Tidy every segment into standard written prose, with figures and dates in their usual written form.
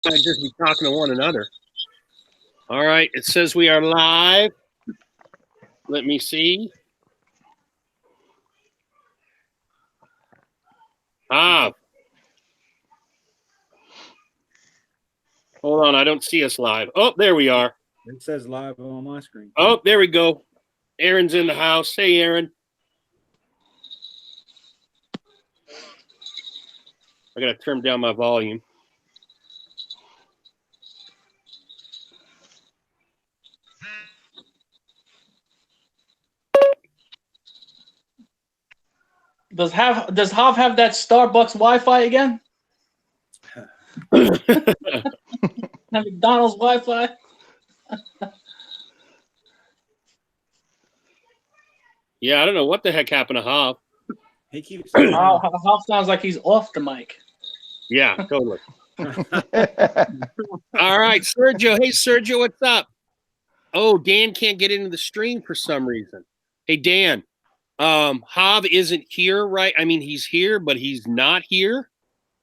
might just be talking to one another. All right, it says we are live. Let me see. Hold on, I don't see us live. Oh, there we are. It says live on my screen. Oh, there we go. Aaron's in the house. Hey, Aaron. I got to turn down my volume. Does Hav have that Starbucks Wi-Fi again? That McDonald's Wi-Fi? Yeah, I don't know what the heck happened to Hav. He keeps. Hav sounds like he's off the mic. Yeah, totally. All right, Sergio. Hey, Sergio, what's up? Oh, Dan can't get into the stream for some reason. Hey, Dan. Hav isn't here, right? I mean, he's here, but he's not here.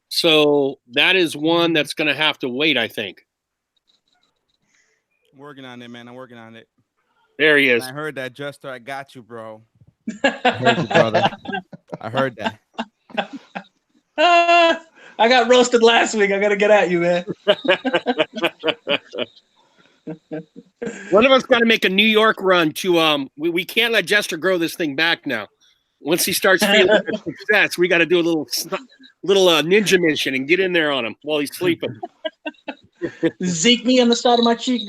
So that is one that's going to have to wait, I think. I'm working on it, man. I'm working on it. There he is. I heard that, Jester. I got you, bro. I heard you, brother. I heard that. I got roasted last week. I got to get at you, man. One of us got to make a New York run to we can't let Jester grow this thing back now. Once he starts feeling success, we got to do a little ninja mission and get in there on him while he's sleeping. Zeke me on the side of my cheek.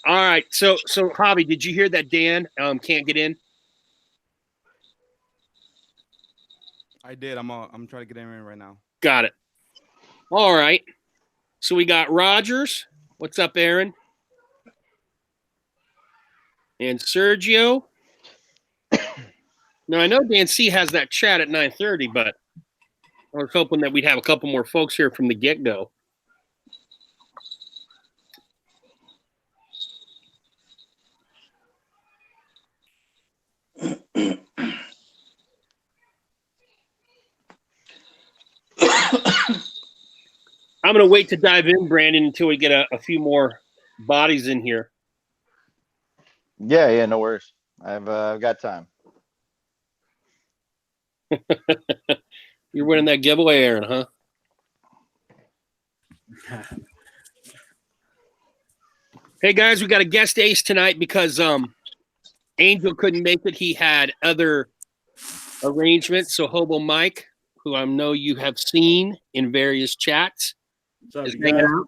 All right, so Javi, did you hear that Dan can't get in? I did. I'm trying to get in right now. Got it. All right. So we got Rogers. What's up, Aaron? And Sergio. Now, I know Dan C has that chat at 9:30, but I was hoping that we'd have a couple more folks here from the get-go. I'm going to wait to dive in, Brandon, until we get a few more bodies in here. Yeah, no worries. I've got time. You're winning that giveaway, Aaron, huh? Hey, guys, we got a guest ace tonight because Angel couldn't make it. He had other arrangements. So Hobo Mike, who I know you have seen in various chats, is hanging out.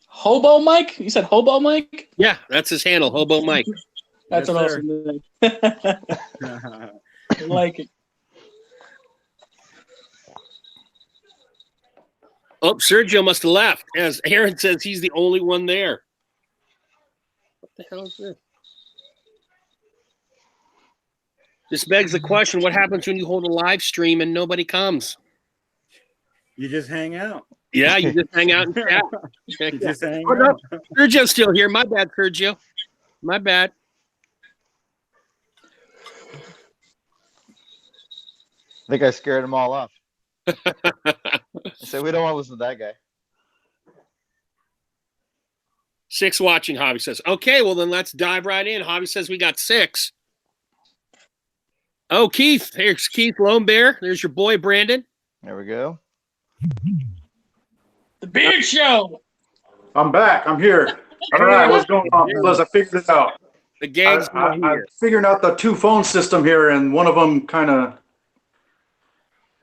Hobo Mike? You said Hobo Mike? Yeah, that's his handle, Hobo Mike. That's Yes, an sir. awesome name. I like it. Oh, Sergio must have left. As Aaron says, he's the only one there. What the hell is this? This begs the question, what happens when you hold a live stream and nobody comes? You just hang out. Yeah, you just hang out and chat. You just hang Oh, no, out. Sergio's still here. My bad, Sergio. My bad. I think I scared them all off. I said, we don't want to listen to that guy. 6 watching, Javi says. Okay, well, then let's dive right in. Javi says we got 6. Oh, Keith. Here's Keith Lone Bear. There's your boy, Brandon. There we go. The Beard Show. I'm back. I'm here. All right, what's going on? Fellas, I figured it out. The gang's I'm here. figuring out the 2 phone system here, and one of them kind of.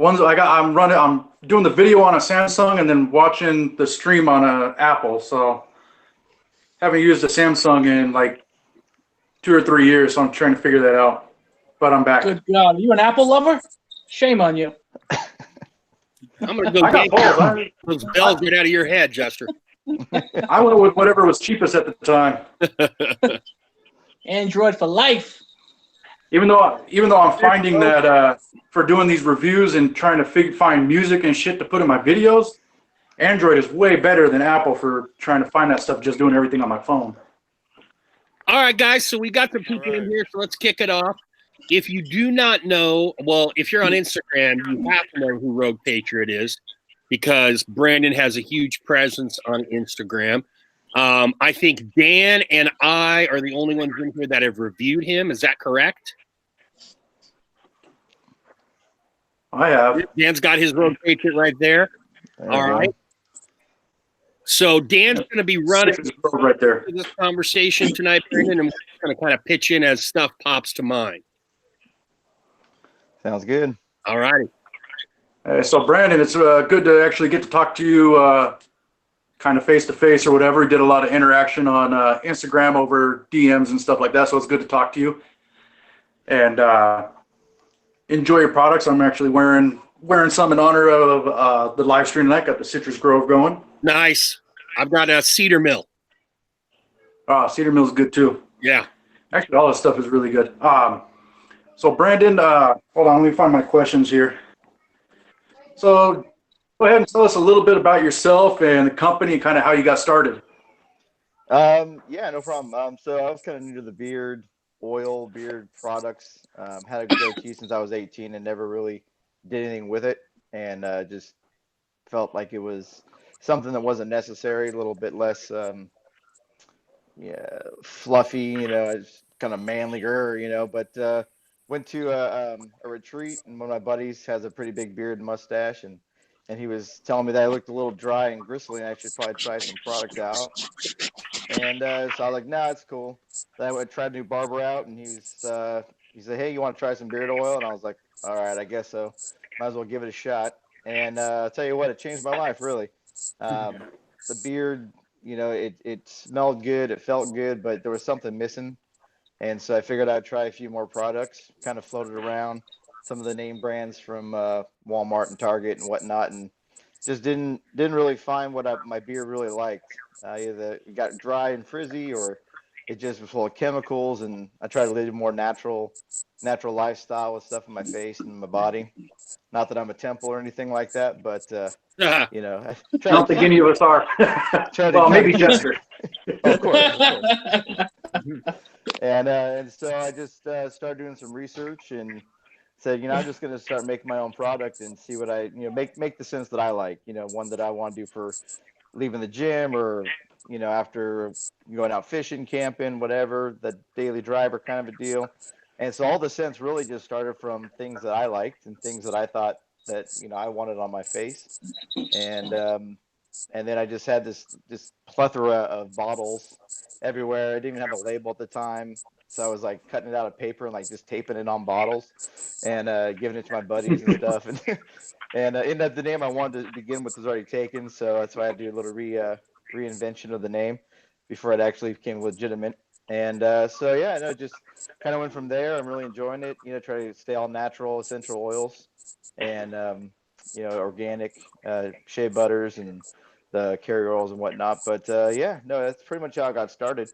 I'm doing the video on a Samsung and then watching the stream on a Apple. So haven't used a Samsung in like 2 or 3 years, so I'm trying to figure that out. But I'm back. Good God. Are you an Apple lover? Shame on you. I'm going to go I got get both. those bells right out of your head, Jester. I went with whatever was cheapest at the time. Android for life. Even though I'm finding that for doing these reviews and trying to find music and shit to put in my videos, Android is way better than Apple for trying to find that stuff, just doing everything on my phone. All right, guys, so we got some people in here, so let's kick it off. if you do not know, well, if you're on Instagram, you have to know who Rogue Patriot is because Brandon has a huge presence on Instagram. I think Dan and I are the only ones in here that have reviewed him. Is that correct? I have. Dan's got his Rogue Patriot right there. There All we go. right. So Dan's going to be running Right there. this conversation tonight, Brandon, and we're going to kind of pitch in as stuff pops to mind. Sounds good. All righty. So Brandon, it's good to actually get to talk to you kind of face to face or whatever. We did a lot of interaction on Instagram over DMs and stuff like that. So it's good to talk to you and enjoy your products. I'm actually wearing some in honor of the live stream tonight. Got the Citrus Grove going. Nice. I've got a Cedar Mill. Cedar Mill's good too. Yeah. Actually, all this stuff is really good. So Brandon, hold on, let me find my questions here. So go ahead and tell us a little bit about yourself and the company and kind of how you got started. Yeah, no problem. So I was kind of new to the beard products. Had a goatee since I was 18 and never really did anything with it, and just felt like it was something that wasn't necessary, a little bit less fluffy, it's kind of manlier, but went to a retreat, and one of my buddies has a pretty big beard and mustache, and he was telling me that I looked a little dry and gristly, and I should probably try some products out. And so I was like, nah, it's cool. Then I tried a new barber out, and he said, hey, you want to try some beard oil? And I was like, all right, I guess so. Might as well give it a shot. And I'll tell you what, it changed my life, really. The beard, it smelled good, it felt good, but there was something missing. And so I figured I'd try a few more products, kind of floated around some of the name brands from Walmart and Target and whatnot, and just didn't really find what my beard really liked. Either it got dry and frizzy, or it just was full of chemicals. And I tried to live a more natural lifestyle with stuff in my face and my body. Not that I'm a temple or anything like that, but I don't think any of us are. Well, maybe Jester. Of course. And so I just started doing some research and said, I'm just going to start making my own product and see what I, make the sense that I like, one that I want to do for leaving the gym or, after going out fishing, camping, whatever, the daily driver kind of a deal. And so all the scents really just started from things that I liked and things that I thought that, I wanted on my face. And then I just had this plethora of bottles everywhere. I didn't even have a label at the time. So I was like cutting it out of paper and like just taping it on bottles and giving it to my buddies and stuff. And ended up the name I wanted to begin with was already taken. So that's why I had to do a little reinvention of the name before it actually became legitimate. And so, yeah, no, just kind of went from there. I'm really enjoying it, try to stay all natural, essential oils and, organic shea butters and the carrier oils and whatnot. But yeah, no, that's pretty much how I got started.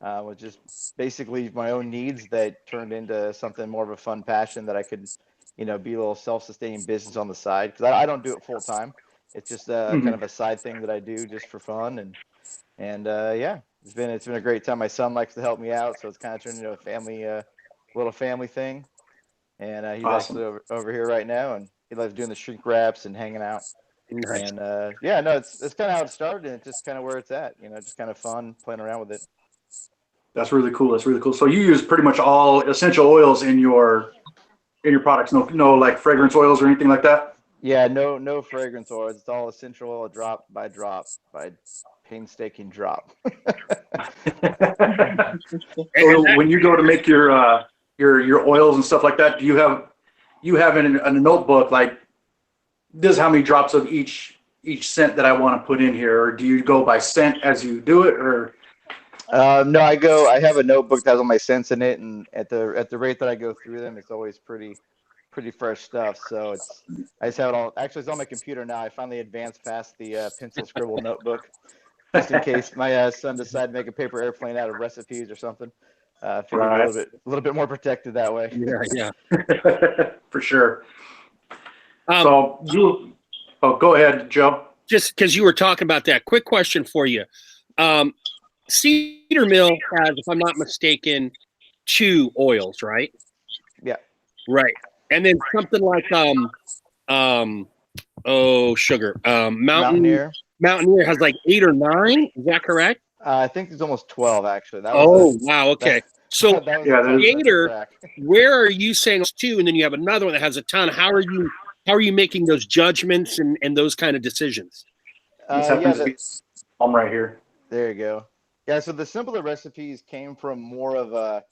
Was just basically my own needs that turned into something more of a fun passion that I could, be a little self-sustaining business on the side. Because I don't do it full time. It's just kind of a side thing that I do just for fun. And yeah, it's been a great time. My son likes to help me out, so it's kind of turned into a family, little family thing. And he's awesome. actually over here right now, and he loves doing the shrink wraps and hanging out. Nice. And yeah, no, it's kind of how it started, and it's just kind of where it's at. Just kind of fun playing around with it. That's really cool. That's really cool. So you use pretty much all essential oils in your products. No like fragrance oils or anything like that. Yeah, no fragrance oils. It's all essential oil, drop by painstaking drop. So when you go to make your oils and stuff like that, do you have in a notebook like this is how many drops of each scent that I want to put in here, or do you go by scent as you do it, or? No, I have a notebook that has all my scents in it, and at the rate that I go through them, it's always pretty fresh stuff. So I just have it all. Actually, it's on my computer now. I finally advanced past the pencil scribble notebook, just in case my son decided to make a paper airplane out of recipes or something. Feel Right. a little bit more protected that way. Yeah. For sure. So go ahead, Joe. Just because you were talking about that, quick question for you. Cedar Mill has, if I'm not mistaken, 2 oils, right? Right. And then something like sugar. Mountaineer. Mountaineer has like 8 or 9. Is that correct? I think there's almost 12 actually. That Oh, was wow. Okay. that- So that was a Yeah, tough nut to creator, crack. where are you saying 2, and then you have another one that has a ton? How are you making those judgments and those kind of decisions? This Yeah, happens to be I'm right here. there you go. Yeah, so the simpler recipes came from more of a,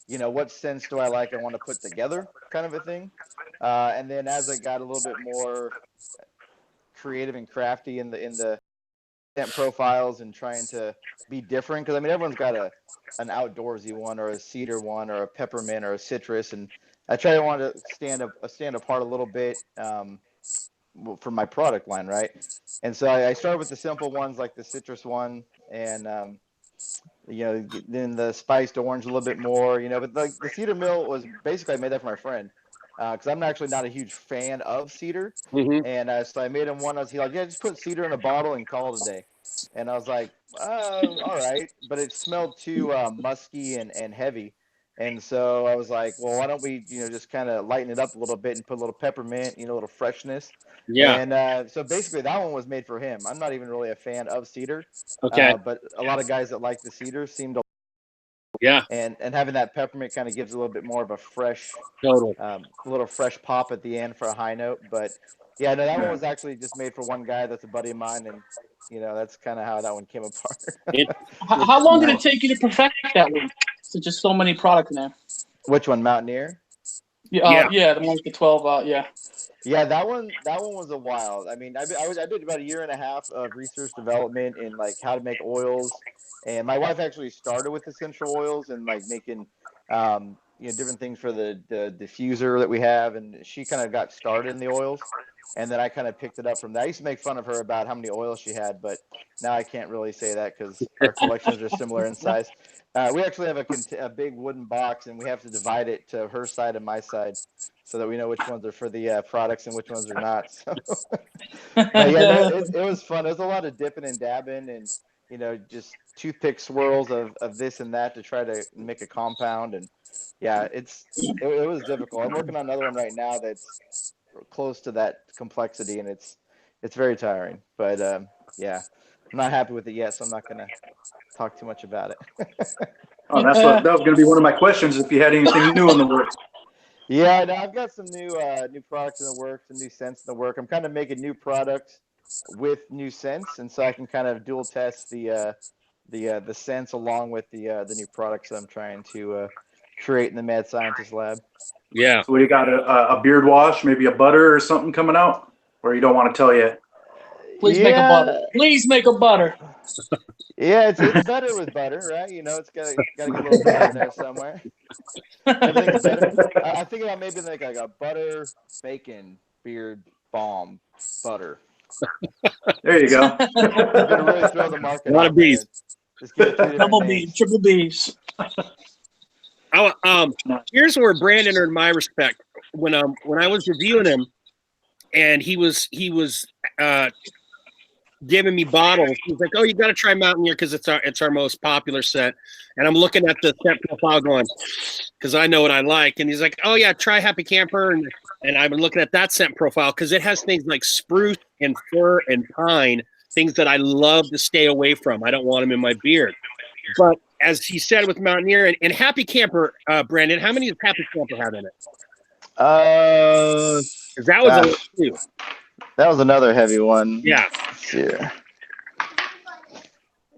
what scents do I like? I want to put together kind of a thing. And then as I got a little bit more creative and crafty in the scent profiles and trying to be different, because I mean everyone's got an outdoorsy one or a cedar one or a peppermint or a citrus, and I try to want to stand apart a little bit for my product line, right? And so I started with the simple ones like the citrus one, and then the spiced orange a little bit more, but like the cedar mill was basically I made that for my friend because I'm actually not a huge fan of cedar. Mm-hmm. And so I made him one. He's like, yeah, just put cedar in a bottle and call it a day. And I was like, all right, but it smelled too musky and heavy. And so I was like, well, why don't we, just kind of lighten it up a little bit and put a little peppermint, a little freshness. Yeah. And so basically that one was made for him. I'm not even really a fan of cedar. Okay. But a lot of guys that like the cedar seem to. Yeah. And having that peppermint kind of gives a little bit more of a fresh, Totally. a little fresh pop at the end for a high note. But yeah, no, that one was actually just made for one guy that's a buddy of mine, and that's kind of how that one came apart. How long did it take you to perfect that one? So just so many products in there. Which one, Mountaineer? Yeah, the one with the 12. Yeah. Yeah, that one was a while. I mean, I did about 1.5 years of research development in like how to make oils, and my wife actually started with essential oils and like making different things for the diffuser that we have, and she kind of got started in the oils, and then I kind of picked it up from that. I used to make fun of her about how many oils she had, but now I can't really say that because our collections are similar in size. We actually have a big wooden box, and we have to divide it to her side and my side so that we know which ones are for the products and which ones are not. So, but yeah, it was fun. It was a lot of dipping and dabbing and, just toothpick swirls of this and that to try to make a compound. And yeah, it was difficult. I'm working on another one right now that's close to that complexity, and it's very tiring. But yeah, I'm not happy with it yet, so I'm not going to talk too much about it. Oh, that was going to be one of my questions if you had anything new in the works. Yeah, no, I've got some new products in the works, some new scents in the work. I'm kind of making new products with new scents, and so I can kind of dual test the scents along with the new products that I'm trying to create in the Mad Scientist Lab. Yeah. So we got a beard wash, maybe a butter or something coming out, or you don't want to tell yet? Please make a butter. Please make a butter. Yeah, it's better with butter, right? It's got to get a little butter in there somewhere. Everything's better. I think about maybe like a butter, bacon, beard, balm, butter. There you go. I'm gonna really throw the market. A lot of bees. Just give it 2 different Double names. B's, triple B's. Here's where Brandon earned my respect when I was reviewing him, and he was giving me bottles. He's like, "Oh, you got to try Mountaineer because it's our most popular scent." And I'm looking at the scent profile, going, because I know what I like. And he's like, "Oh yeah, try Happy Camper," and I've been looking at that scent profile because it has things like spruce and fir and pine, things that I love to stay away from. I don't want them in my beard. But as he said with Mountaineer and Happy Camper, Brandon, how many does Happy Camper have in it? Because that was a lot too. That was another heavy one. Yeah.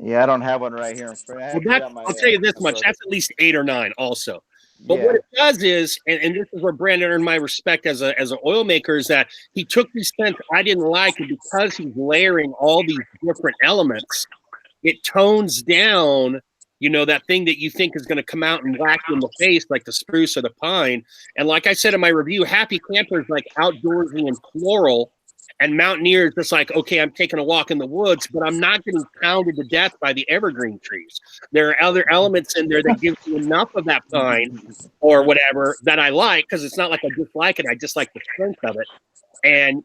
Yeah, I don't have one right here. I'll tell you this much. That's at least 8 or 9 also. But what it does is, and this is where Brandon earned my respect as an oil maker, is that he took these scents I didn't like, and because he's layering all these different elements, it tones down, that thing that you think is going to come out and whack you in the face, like the spruce or the pine. And like I said in my review, Happy Camper is like outdoorsy and floral, and Mountaineer is just like, okay, I'm taking a walk in the woods, but I'm not getting pounded to death by the evergreen trees. There are other elements in there that give you enough of that pine or whatever that I like, because it's not like I dislike it. I just like the strength of it. And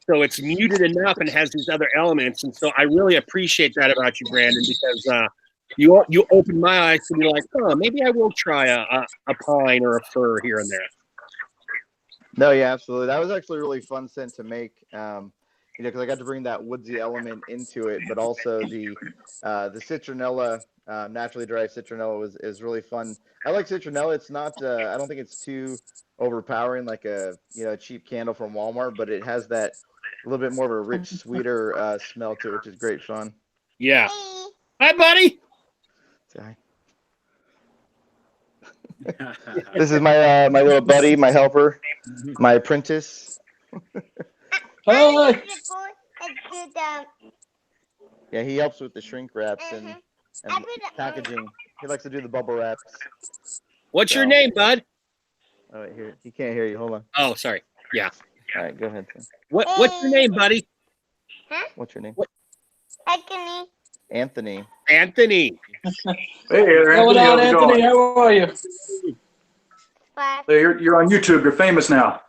so it's muted enough and has these other elements. And so I really appreciate that about you, Brandon, because you opened my eyes to be like, maybe I will try a pine or a fir here and there. No, yeah, absolutely. That was actually a really fun scent to make. Because I got to bring that woodsy element into it, but also the citronella, naturally dried citronella is really fun. I like citronella. It's not. I don't think it's too overpowering like a cheap candle from Walmart, but it has that a little bit more of a rich, sweeter smell to it, which is great fun. Yeah. Hi, buddy. Say hi. This is my my little buddy, my helper, my apprentice. Hi. Yeah, he helps with the shrink wraps and packaging. He likes to do the bubble wraps. What's your name, bud? Oh, wait, here. He can't hear you. Hold on. Oh, sorry. Yeah. All right, go ahead. Son. What's your name, buddy? What's your name? Anthony. Anthony. Anthony. Hey there, Going Anthony. on, How's it Anthony? going? How are you? Hey, you're on YouTube. You're famous now.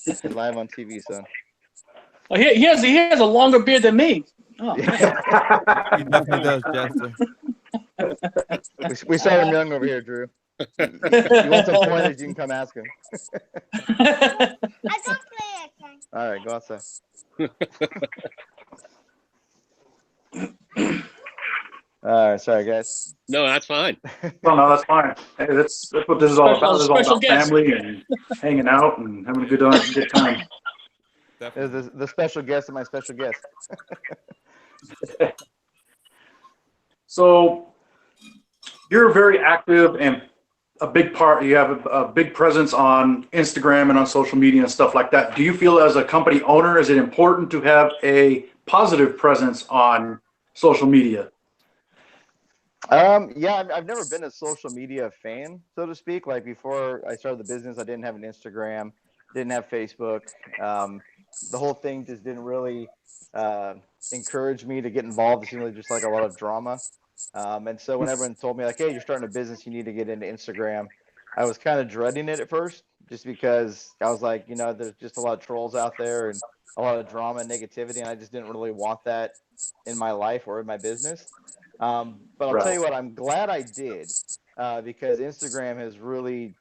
He's live on TV, son. Oh, he has a longer beard than me. Oh, He definitely does, Jester. We saw him young over here, Drew. You want some pointers, you can come ask him. I don't play it. All right, go outside. All right, sorry, guys. No, that's fine. Well, no, that's fine. Hey, that's what this is all about. This is all Special about guest. family and hanging out and having a good time. There's the special guest and my special guest. So you're very active and a big part. You have a big presence on Instagram and on social media and stuff like that. Do you feel as a company owner, is it important to have a positive presence on social media? Yeah, I've never been a social media fan, so to speak. Like before I started the business, I didn't have an Instagram, didn't have Facebook. The whole thing just didn't really encourage me to get involved. It seemed like just like a lot of drama. And so when everyone told me like, hey, you're starting a business, you need to get into Instagram, I was kind of dreading it at first, just because I was like, there's just a lot of trolls out there and a lot of drama and negativity, and I just didn't really want that in my life or in my business. But I'll tell you what, I'm glad I did, because Instagram has really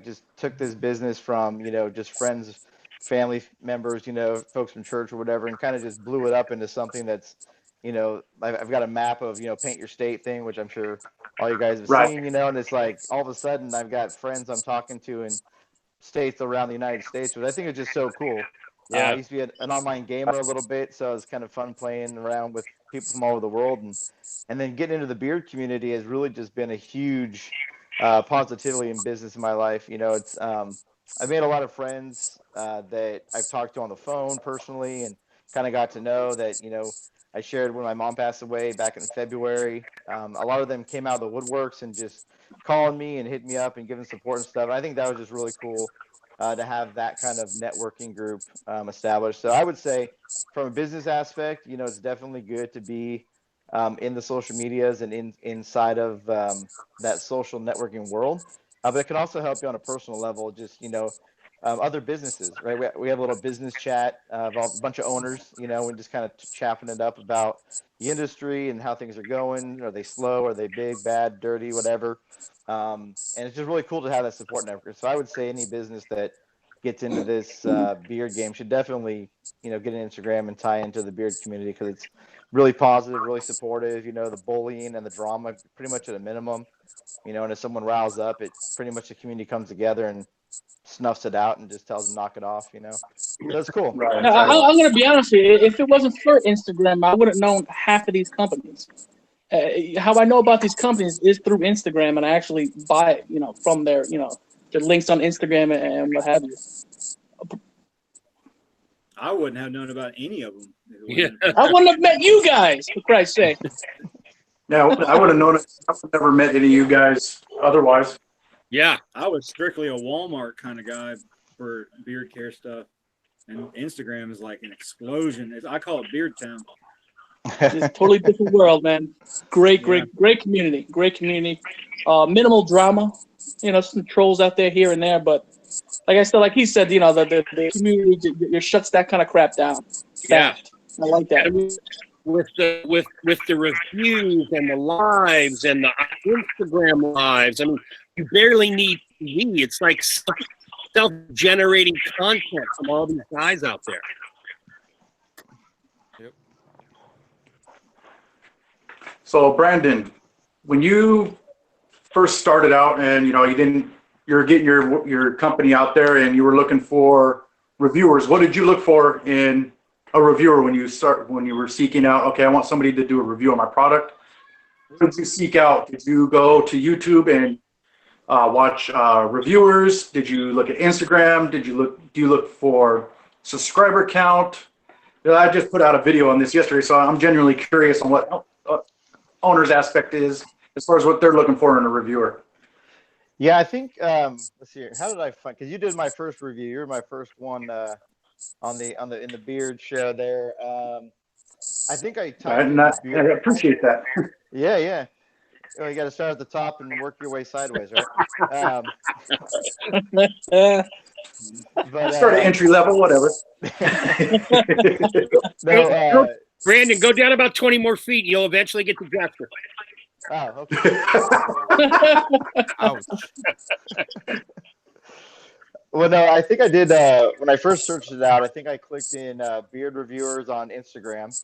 just took this business from, just friends, family members, folks from church or whatever, and kind of just blew it up into something that's, I've got a map of, paint your state thing, which I'm sure all you guys have seen, and it's like all of a sudden I've got friends I'm talking to in states around the United States, which I think is just so cool. Yeah. I used to be an online gamer a little bit, so it was kind of fun playing around with people from all over the world, and then getting into the beard community has really just been a huge positivity in business in my life. It's I've made a lot of friends that I've talked to on the phone personally, and kind of got to know that I shared when my mom passed away back in February. A lot of them came out of the woodworks and just calling me and hit me up and giving support and stuff. I think that was just really cool to have that kind of networking group established. So I would say from a business aspect, it's definitely good to be in the social medias and inside of that social networking world. But it can also help you on a personal level, just, other businesses, right? We have a little business chat of a bunch of owners, and just kind of chapping it up about the industry and how things are going. Are they slow? Are they big, bad, dirty, whatever? And it's just really cool to have that support network. So I would say any business that gets into this beard game should definitely, get an Instagram and tie into the beard community, because it's really positive, really supportive. The bullying and the drama pretty much at a minimum. And if someone riles up, it pretty much the community comes together and snuffs it out and just tells them knock it off. So that's cool. Now, I'm going to be honest with you. If it wasn't for Instagram, I wouldn't known half of these companies. How I know about these companies is through Instagram, and I actually buy, from their links on Instagram and what have you. I wouldn't have known about any of them. Yeah. I wouldn't have met you guys, for Christ's sake. Yeah, I would have known it. I would have never met any of you guys otherwise. Yeah. I was strictly a Walmart kind of guy for beard care stuff, and Instagram is like an explosion. I call it Beard Town. It's a totally different world, man. Great community. Great community. Minimal drama. Some trolls out there here and there, but like I said, like he said, the community shuts that kind of crap down. Yeah. I like that. With the reviews and the lives and the Instagram lives, I mean, you barely need TV. It's like self-generating content from all these guys out there. Yep. So Brandon, when you first started out and you're getting your company out there and you were looking for reviewers, what did you look for in a reviewer when you were seeking out, okay, I want somebody to do a review on my product? What did you seek out? Did you go to YouTube and watch reviewers? Did you look at Instagram? Do you look for subscriber count? I just put out a video on this yesterday, so I'm genuinely curious on what owner's aspect is as far as what they're looking for in a reviewer. Yeah, I think let's see here. How did I find? Because you did my first review. You're my first one in the beard show there. I think I typed in I beard. appreciate that. Yeah. Oh, you got to start at the top and work your way sideways, right? But Start at entry level, whatever. no, Brandon, go down about 20 more feet. You'll eventually get to Jester. oh, okay. Ouch. Well, no, I think I did when I first searched it out. I think I clicked in beard reviewers on Instagram,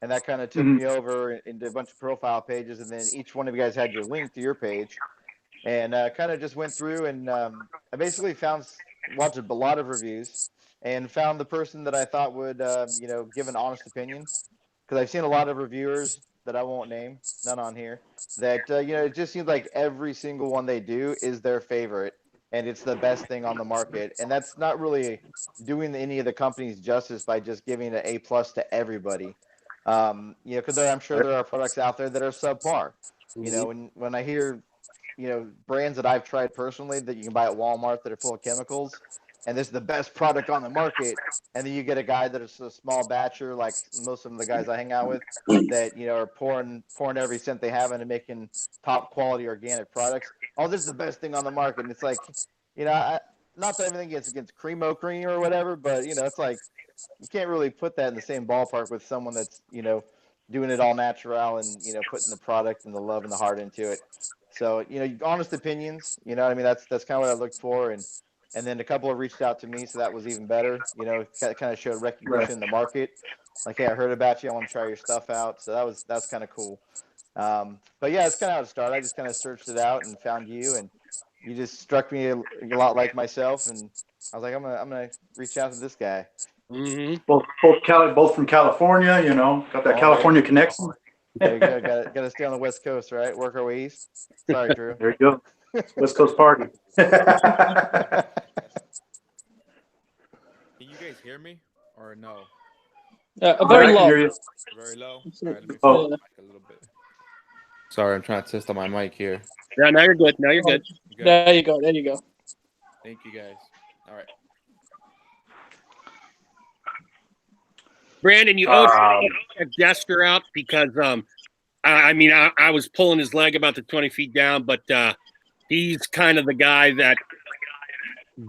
and that kind of took me over into a bunch of profile pages, and then each one of you guys had your link to your page, and kind of just went through and I basically watched a lot of reviews and found the person that I thought would give an honest opinion, because I've seen a lot of reviewers that I won't name, none on here, that it just seems like every single one they do is their favorite and it's the best thing on the market, and that's not really doing any of the companies justice by just giving an A+ to everybody. Because I'm sure there are products out there that are subpar. When I hear brands that I've tried personally that you can buy at Walmart that are full of chemicals, and this is the best product on the market, and then you get a guy that is a small batcher, like most of the guys I hang out with, that are pouring every cent they have into making top quality organic products. Oh, this is the best thing on the market, and it's like, not that everything gets against Cremo Cream or whatever, but it's like you can't really put that in the same ballpark with someone that's doing it all natural and putting the product and the love and the heart into it. So honest opinions, that's kind of what I looked for, and then a couple have reached out to me, so that was even better. Kind of showed recognition in the market. Like, hey, I heard about you. I want to try your stuff out. So that's kind of cool. But yeah, it's kind of how it started. I just kind of searched it out and found you, and you just struck me a lot like myself. And I was like, I'm gonna reach out to this guy. Mm-hmm. Both from California, got that California connection. There you go. Got to stay on the West Coast, right? Work our way east. Sorry, Drew. There you go. West Coast party. Can you guys hear me or no? Very low. Very low. All right, let me Oh. mic a little bit. Sorry, I'm trying to test on my mic here. Yeah, now you're good. Now you're good. Good. There you go. There you go. Thank you guys. All right. Brandon, you owe a Jester out because I was pulling his leg about the 20 feet down, but he's kind of the guy that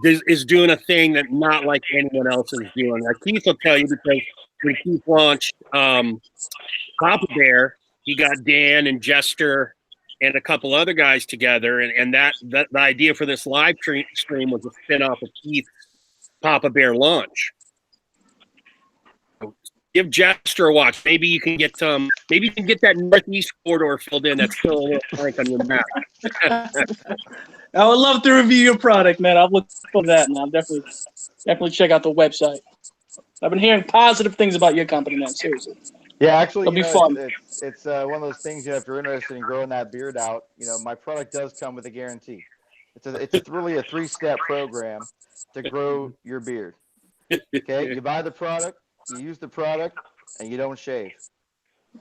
is doing a thing that not like anyone else is doing. Like Keith will tell you, because when Keith launched Papa Bear, he got Dan and Jester and a couple other guys together, and that the idea for this live stream was a spin-off of Keith's Papa Bear launch. Give Jester a watch. Maybe you can get that northeast corridor filled in. That's still a little blank on your map. I would love to review your product, man. I'll look for that, man. I'll definitely check out the website. I've been hearing positive things about your company, man. Seriously. Yeah, actually, It'll be fun. It's one of those things. If you're interested in growing that beard out, my product does come with a guarantee. It's really a 3-step program to grow your beard. Okay, you buy the product, you use the product, and you don't shave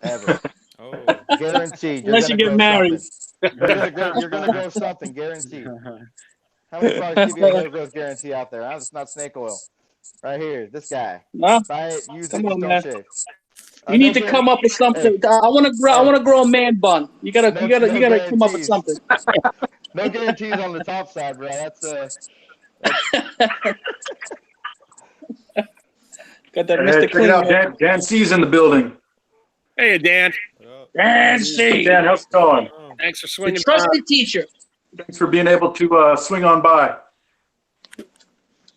ever. Oh. Guaranteed. Unless you get married. You're gonna grow something, guaranteed. How many products give you a hair growth guarantee out there? Huh? It's not snake oil. Right here, this guy. No? Buy it, use it, Come on, don't man. shave. You need to come up with something. I want to grow a man bun. You gotta come up with something. No guarantees on the top side, bro. Got that Hey, Mr. check it Clean. out. Dan C's in the building. Hey, Dan. Dan C. Dan, how's it going? Thanks for The swinging by. trusted teacher. Thanks for being able to swing on by.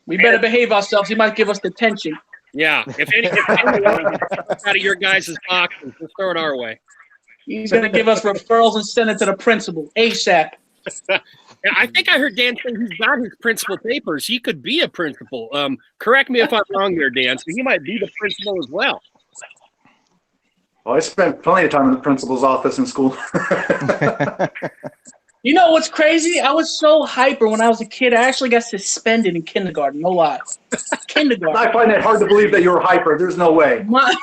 We better behave ourselves. He might give us detention. Yeah. If anyone gets out of your guys' boxes, just throw it our way. He's going to give us referrals and send it to the principal ASAP. I think I heard Dan say he's got his principal papers. He could be a principal. Correct me if I'm wrong there, Dan. So he might be the principal as well. Well, I spent plenty of time in the principal's office in school. You know what's crazy? I was so hyper when I was a kid. I actually got suspended in kindergarten. No lie. Kindergarten. I find it hard to believe that you're hyper. There's no way. My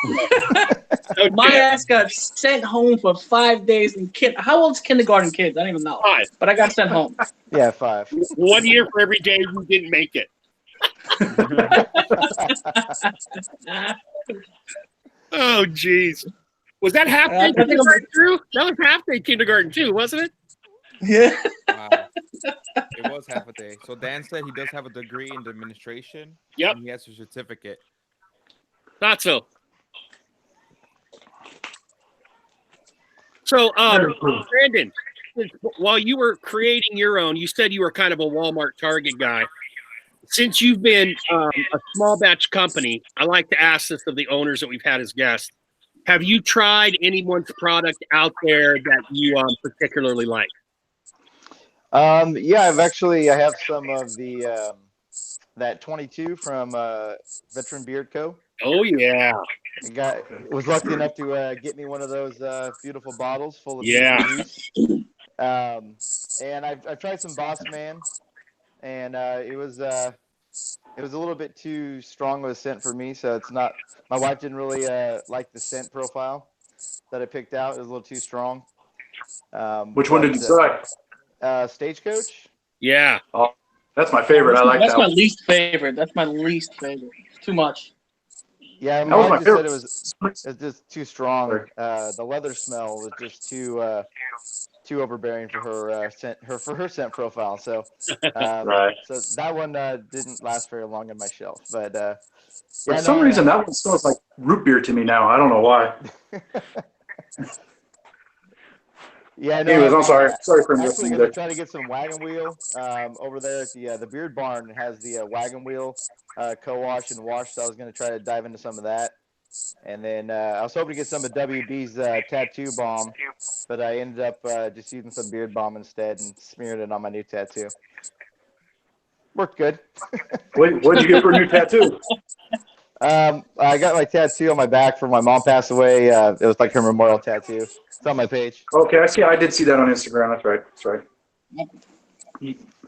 ass got sent home for 5 days in How old's kindergarten kids? I don't even know. 5. But I got sent home. Yeah, 5. 1 year for every day you didn't make it. Oh, jeez. Was that half day kindergarten too? That was half day kindergarten too, wasn't it? Yeah. Wow. It was half a day. So Dan said he does have a degree in administration. Yep. And he has a certificate. Not so. So, Brandon, while you were creating your own, you said you were kind of a Walmart Target guy. Since you've been a small batch company, I like to ask this of the owners that we've had as guests. Have you tried anyone's product out there that you particularly like? Yeah, I have some of the that 22 from Veteran Beard Co. Oh yeah, was lucky enough to get me one of those beautiful bottles full of use. And I've tried some Boss Man, and it was a little bit too strong of a scent for me. So it's not. My wife didn't really like the scent profile that I picked out. It was a little too strong. Which one did you try? Stagecoach. Yeah. Oh, that's my favorite. I like that. That's my least favorite. That's my least favorite. Too much. Yeah, that was my favorite. Said it was just too strong. The leather smell was just too overbearing for her scent profile. So, right. So that one didn't last very long on my shelf. But for some reason, that one smells like root beer to me now. I don't know why. Yeah, no, anyways, I'm sorry. Sorry for actually going to try to get some wagon wheel over there at the Beard Barn. Has the wagon wheel co-wash and wash, so I was going to try to dive into some of that. And then I was hoping to get some of WB's tattoo balm, but I ended up just using some beard balm instead and smeared it on my new tattoo. Worked good. What did you get for a new tattoo? I got my tattoo on my back from my mom passed away. It was like her memorial tattoo. It's on my page. Okay, I did see that on Instagram. That's right. That's right.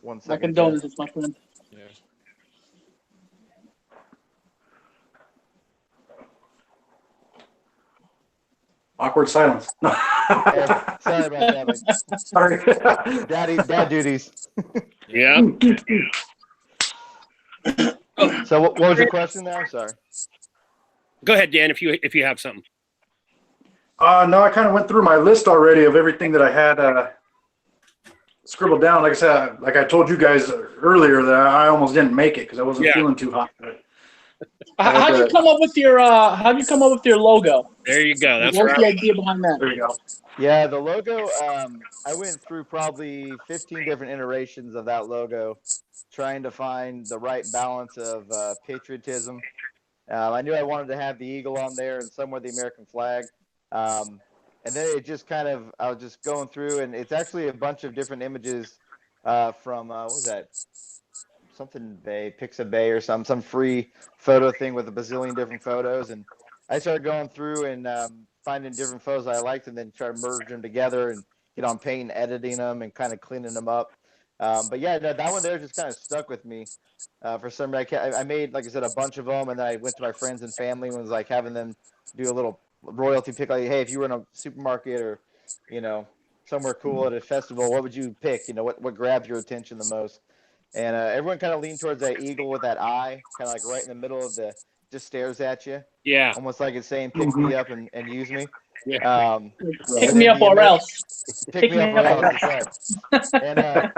1 second. My condolences, my friend. Yeah. Awkward silence. Yeah, sorry about that. Sorry. Dad duties. Yeah. So what was your question there? I'm sorry. Go ahead, Dan, if you have something. No, I kind of went through my list already of everything that I had scribbled down. Like I said, like I told you guys earlier, that I almost didn't make it because I wasn't feeling too hot. How'd you come up with your logo? There you go. That's What's the idea behind that? There you go. Yeah, the logo. I went through probably 15 different iterations of that logo, trying to find the right balance of patriotism. I knew I wanted to have the eagle on there and somewhere the American flag. And then it just I was just going through, and it's actually a bunch of different images from, what was that? Something Bay, Pixabay or some free photo thing with a bazillion different photos. And I started going through and finding different photos I liked and then try to merge them together and get on paint and editing them and kind of cleaning them up. But yeah, no, that one there just kind of stuck with me for some reason. I made, like I said, a bunch of them, and then I went to my friends and family and was like having them do a little royalty pick, like, hey, if you were in a supermarket or, somewhere cool at a festival, what would you pick? What grabbed your attention the most? And everyone kind of leaned towards that eagle with that eye, kind of like right in the middle of just stares at you. Yeah. Almost like it's saying, pick me up and use me. Yeah. Pick me up or else. Pick me up or else. That's right. And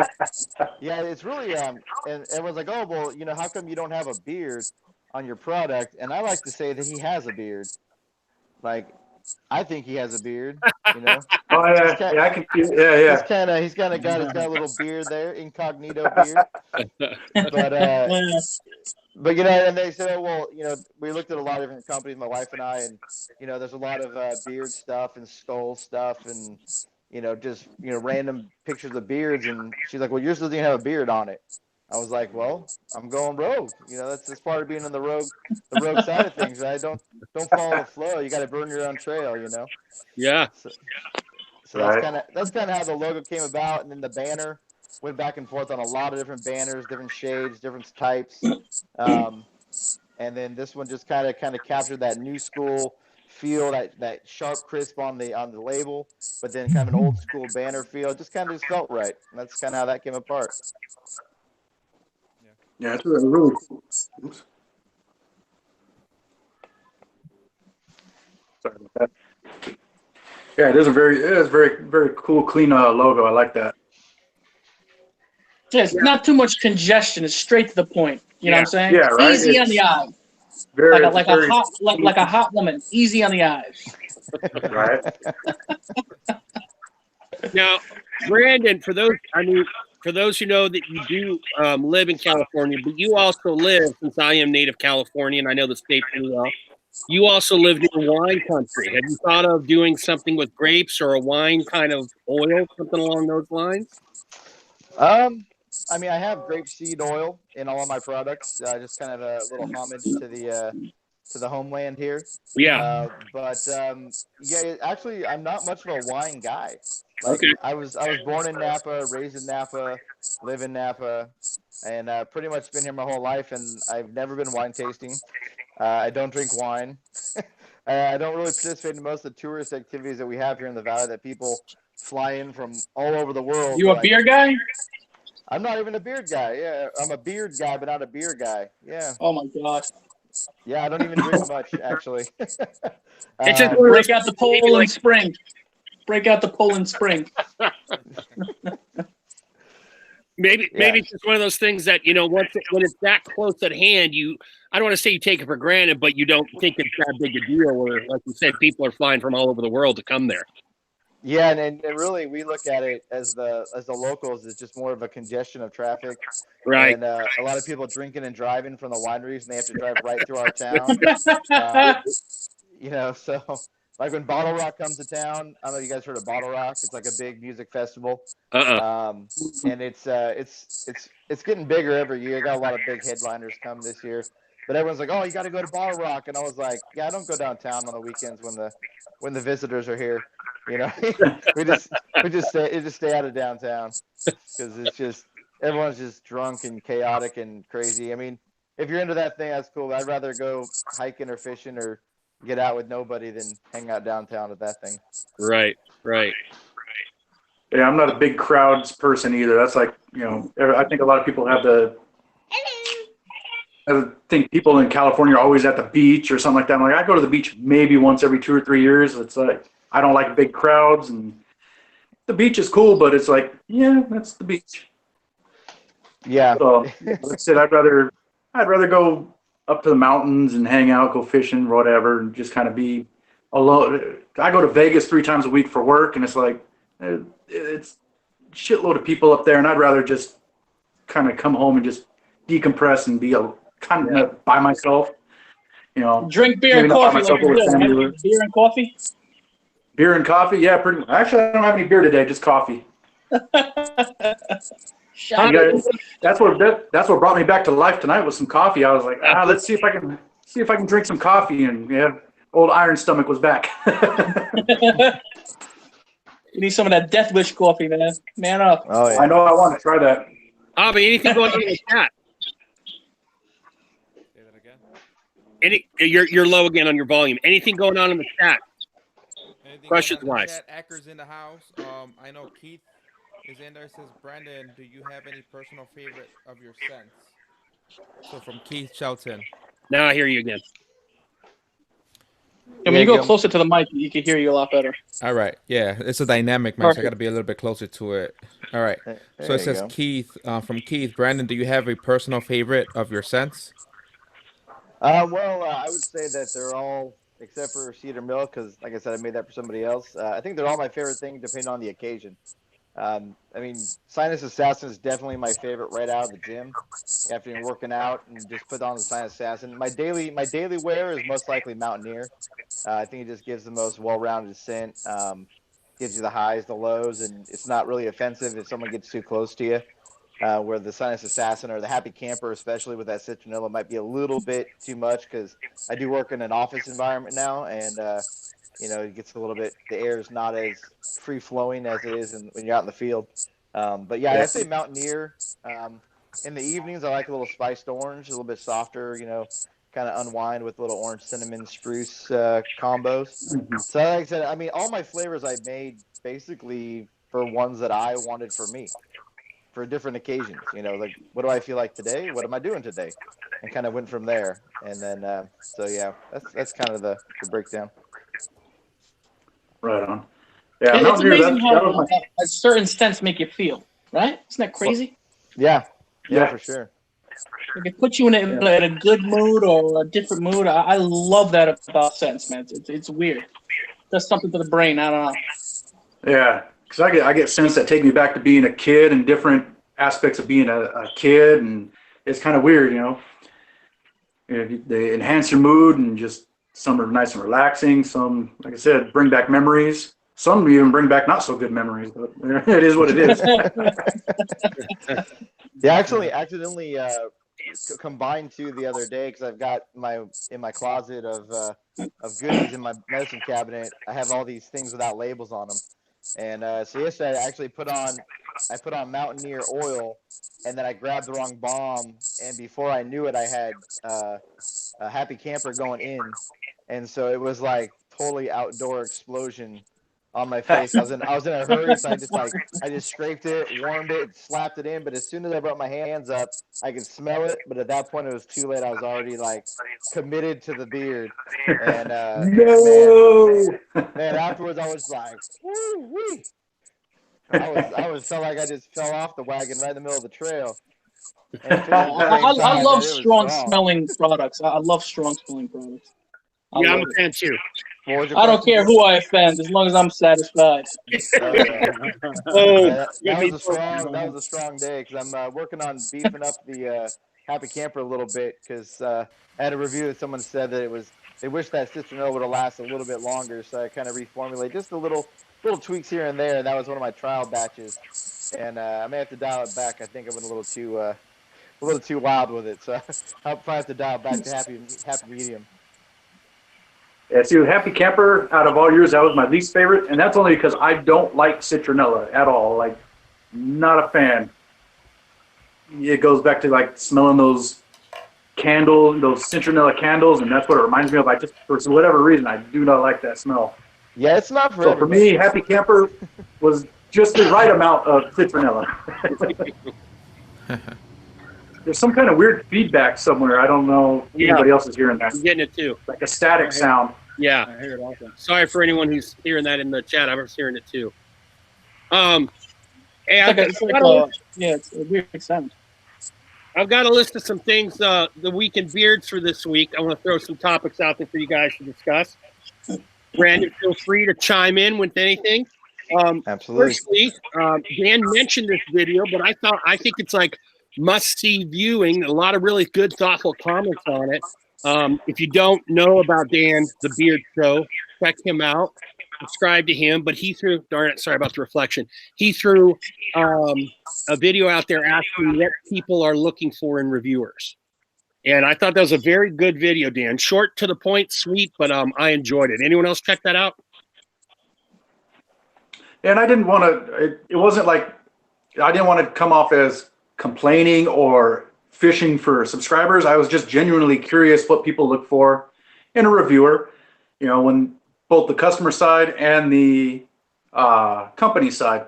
yeah, it's really, and everyone's like, oh, well, how come you don't have a beard on your product? And I like to say that he has a beard. Like, I think he has a beard, Oh yeah, kinda- yeah, I can. Yeah. He's got a little beard there, incognito beard. But but and they said, oh, well, we looked at a lot of different companies, my wife and I, and there's a lot of beard stuff and skull stuff, and just random pictures of beards, and she's like, well, yours doesn't even have a beard on it. I was like, well, I'm going rogue. That's part of being on the rogue side of things, right? Don't follow the flow. You got to burn your own trail, Yeah. So Right. that's kind of how the logo came about, and then the banner went back and forth on a lot of different banners, different shades, different types, and then this one just kind of captured that new school feel, that sharp crisp on the label, but then kind of an old school banner feel. It just kind of felt right. And that's kind of how that came apart. Yeah, it's really cool. Oops. Sorry about that. Yeah, it is very, very cool, clean logo. I like that. Yeah, it's not too much congestion. It's straight to the point. You know what I'm saying? Yeah, right. Easy on the eye. Very, Like a hot woman. Easy on the eyes. right. Now, Brandon, for those who know that you do live in California, but you also live, since I am native Californian, I know the state pretty well. You also live near wine country. Have you thought of doing something with grapes or a wine kind of oil, something along those lines? I mean, I have grapeseed oil in all of my products. Just kind of a little homage to the homeland here. Yeah. Yeah, actually, I'm not much of a wine guy. Like, Okay. I was born in Napa, raised in Napa, live in Napa, and pretty much been here my whole life. And I've never been wine tasting. I don't drink wine. I don't really participate in most of the tourist activities that we have here in the valley that people fly in from all over the world. You a beer guy? I'm not even a beard guy. Yeah, I'm a beard guy, but not a beer guy. Yeah. Oh my gosh. Yeah, I don't even drink much, actually. It's just Break out the pole in spring. Break out the pole in spring. Maybe it's just one of those things that when it's that close at hand, I don't want to say you take it for granted, but you don't think it's that big a deal. Where, like you said, people are flying from all over the world to come there. Yeah, and really, we look at it as the locals as just more of a congestion of traffic. Right. And a lot of people drinking and driving from the wineries, and they have to drive right through our town. So like when Bottle Rock comes to town, I don't know if you guys heard of Bottle Rock. It's like a big music festival. And it's getting bigger every year. Got a lot of big headliners come this year. But everyone's like, oh, you got to go to Bottle Rock. And I was like, yeah, I don't go downtown on the weekends when the visitors are here. we just stay out of downtown because it's just everyone's just drunk and chaotic and crazy. I mean, if you're into that thing, that's cool. But I'd rather go hiking or fishing or get out with nobody than hang out downtown at that thing. Right. Yeah, I'm not a big crowds person either. That's like, I think a lot of people have I think people in California are always at the beach or something like that. I'm like, I go to the beach maybe once every 2 or 3 years. It's like, I don't like big crowds, and the beach is cool, but it's like, yeah, that's the beach. Yeah. So like I said, I'd rather go up to the mountains and hang out, go fishing, whatever, and just kind of be alone. I go to Vegas 3 times a week for work, and it's like, it's a shitload of people up there, and I'd rather just kind of come home and just decompress and be kind of by myself. Drink beer and coffee. Like beer and coffee. Beer and coffee, yeah, pretty much. Actually, I don't have any beer today, just coffee. That's what brought me back to life tonight was some coffee. I was like, let's see if I can drink some coffee, and yeah, old Iron Stomach was back. You need some of that Death Wish coffee, man. Man up. Oh yeah. I know I want to try that. But anything going on in the chat? Say that again. You're low again on your volume. Anything going on in the chat? Questions wise. Acker's in the house. I know Keith is in there. Says, Brandon, do you have any personal favorite of your scents? So from Keith Shelton. Now I hear you again. And when you go closer to the mic, you can hear you a lot better. All right. Yeah, it's a dynamic match. I got to be a little bit closer to it. All right. So it says, Keith, from Keith, Brandon, do you have a personal favorite of your scents? I would say that they're all except for Cedar Milk, because like I said, I made that for somebody else. I think they're all my favorite thing, depending on the occasion. I mean, Sinus Assassin is definitely my favorite right out of the gym. After you're working out and just put on the Sinus Assassin. My daily wear is most likely Mountaineer. I think it just gives the most well-rounded scent. Gives you the highs, the lows, and it's not really offensive if someone gets too close to you. Where the Sinus Assassin or the Happy Camper, especially with that citronella, might be a little bit too much because I do work in an office environment now, and it gets a little bit. The air is not as free flowing as it is when you're out in the field. But yeah, I say Mountaineer. In the evenings, I like a little spiced orange, a little bit softer. Kind of unwind with little orange cinnamon spruce combos. So like I said, I mean, all my flavors I made basically for ones that I wanted for me, for different occasions. Like what do I feel like today? What am I doing today? And kind of went from there. And then so yeah, that's kind of the breakdown. Right on. Yeah, It's amazing how a certain scents make you feel, right? Isn't that crazy? Yeah, for sure. Like it puts you in a good mood or a different mood. I love that about scents, man. It's weird. It does something to the brain. I don't know. Yeah, because I get scents that take me back to being a kid and different aspects of being a kid, and it's kind of weird, They enhance your mood, and just some are nice and relaxing. Some, like I said, bring back memories. Some even bring back not so good memories, but it is what it is. Yeah, actually, accidentally combined two the other day because I've got in my closet of goodies in my medicine cabinet. I have all these things without labels on them, and so yesterday I actually put on Mountaineer oil, and then I grabbed the wrong bomb, and before I knew it, I had a Happy Camper going in, and so it was like totally outdoor explosion on my face. I was in a hurry, so I just scraped it, warmed it, slapped it in. But as soon as I brought my hands up, I could smell it. But at that point, it was too late. I was already committed to the beard. And man, afterwards I was like, woo-wee. I felt like I just fell off the wagon right in the middle of the trail. I love strong smelling products. I love strong smelling products. Yeah, I'm a fan too. I don't care who I offend as long as I'm satisfied. That was a strong day because I'm working on beefing up the Happy Camper a little bit because I had a review that someone said that they wish that citronella would have lasted a little bit longer, so I kind of reformulated just a little tweaks here and there, and that was one of my trial batches, and I may have to dial it back. I think I went a little too wild with it, so I'll probably have to dial it back to happy medium. Yeah, see, Happy Camper, out of all yours, that was my least favorite, and that's only because I don't like citronella at all. Like, not a fan. It goes back to smelling those citronella candles, and that's what it reminds me of. For whatever reason, I do not like that smell. Yeah, it's not for So for me, Happy Camper was just the right amount of citronella. There's some kind of weird feedback somewhere. I don't know if anybody else is hearing that. I'm getting it too. Like a static sound. Yeah. I hear it also. Sorry for anyone who's hearing that in the chat. I was hearing it too. Hey, it's a weird sound. I've got a list of some things the week in beards for this week. I want to throw some topics out there for you guys to discuss. Brandon, feel free to chime in with anything. Absolutely. Firstly, Dan mentioned this video, but I think it's must-see viewing. A lot of really good, thoughtful comments on it. If you don't know about Dan, the Beard Show, check him out. Subscribe to him. But he threw, sorry about the reflection. He threw a video out there asking what people are looking for in reviewers. And I thought that was a very good video, Dan. Short, to the point, sweet, but I enjoyed it. Anyone else check that out? And I didn't want to, it wasn't like, I didn't want to come off as complaining or fishing for subscribers. I was just genuinely curious what people look for in a reviewer, when both the customer side and the company side,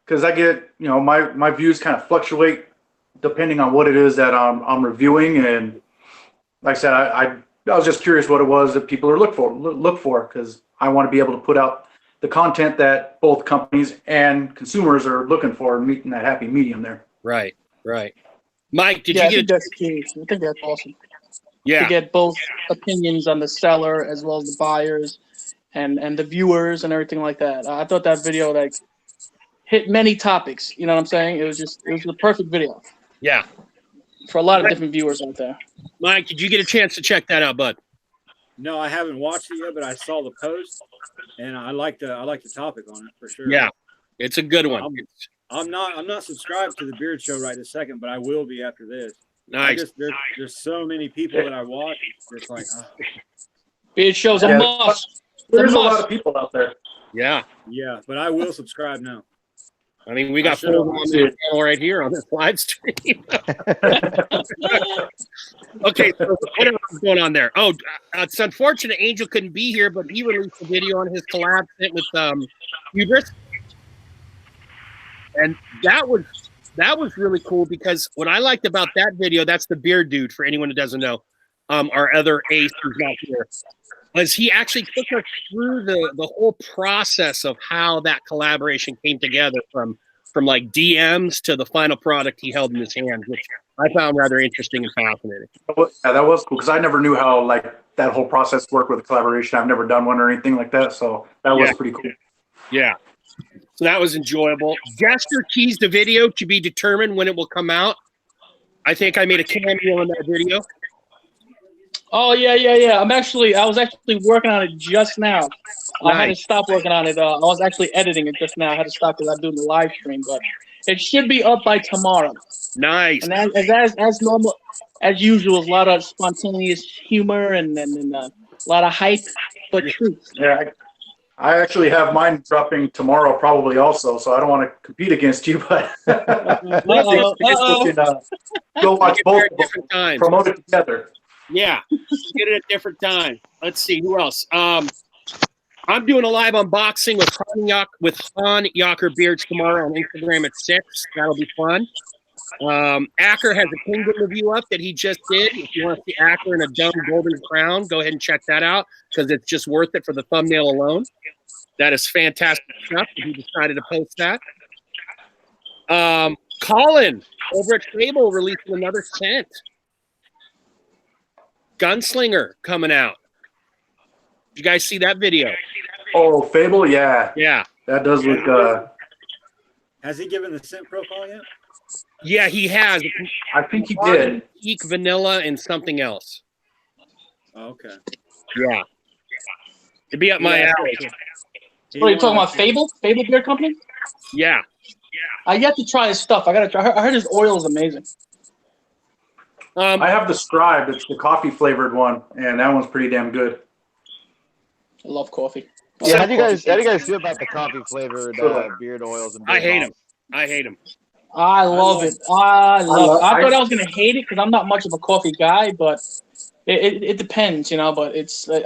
because I get, my views kind of fluctuate depending on what it is that I'm reviewing. And like I said, I was just curious what it was that people are look for, because I want to be able to put out the content that both companies and consumers are looking for, meeting that happy medium there. Right. Mike, did you I get? think that's key. I think that's awesome. Yeah. to get both opinions on the seller as well as the buyers and the viewers and everything like that. I thought that video like hit many topics. You know what I'm saying? It was the perfect video Yeah. for a lot of different viewers out there. Mike, did you get a chance to check that out, bud? No, I haven't watched it yet, but I saw the post, and I like the topic on it for sure. Yeah. It's a good one. I'm not subscribed to the Beard Show right this second, but I will be after this. Nice. There's so many people that I watch. It's like, Beard Show's a must. There's a lot of people out there. Yeah. yeah, but I will subscribe now. I mean, we got 4 on the channel right here on this live stream. Okay, so what else is going on there? Oh, it's unfortunate Angel couldn't be here, but he released a video on his collab with Hubris. And that was really cool because what I liked about that video, that's the beard dude for anyone who doesn't know, our other ace who's not here, was he actually took us through the whole process of how that collaboration came together from like DMs to the final product he held in his hand, which I found rather interesting and fascinating. Yeah, that was cool because I never knew how like that whole process worked with a collaboration. I've never done one or anything like that, so that was pretty cool. Yeah. So that was enjoyable. Jester teased a video to be determined when it will come out. I think I made a cameo in that video. Oh yeah. I was actually working on it just now. I had to stop working on it. I was actually editing it just now. I had to stop because I'm doing the live stream, but it should be up by tomorrow. Nice. And as normal, as usual, a lot of spontaneous humor and a lot of hype, but truth. Yeah, I actually have mine dropping tomorrow probably also, so I don't want to compete against you, but Uh-oh. we can go watch both of them, different times. promote it together. Yeah, get it at different time. Let's see who else. I'm doing a live unboxing with Han Yacher Beards tomorrow on Instagram at 6. That'll be fun. Acker has a Kingdom review up that he just did. If you want to see Acker in a dumb golden crown, go ahead and check that out because it's just worth it for the thumbnail alone. That is fantastic stuff. He decided to post that. Colin over at Fable releasing another scent. Gunslinger coming out. Did you guys see that video? Oh, Fable, yeah. Yeah. That does look. Has he given the scent profile yet? Yeah, he has. I think he did. Peak vanilla and something else. Oh, okay. Yeah. It'd be up my alley. What are you talking about? Fable Beer Company? Yeah. I yet to try his stuff. I gotta try. I heard his oil is amazing. I have the Scribe. It's the coffee flavored one, and that one's pretty damn good. I love coffee. Yeah, how do you guys feel about the coffee flavored beard oils and beard I hate balms? him. I hate him. I love it. I thought I was gonna hate it because I'm not much of a coffee guy, but it depends, you know. But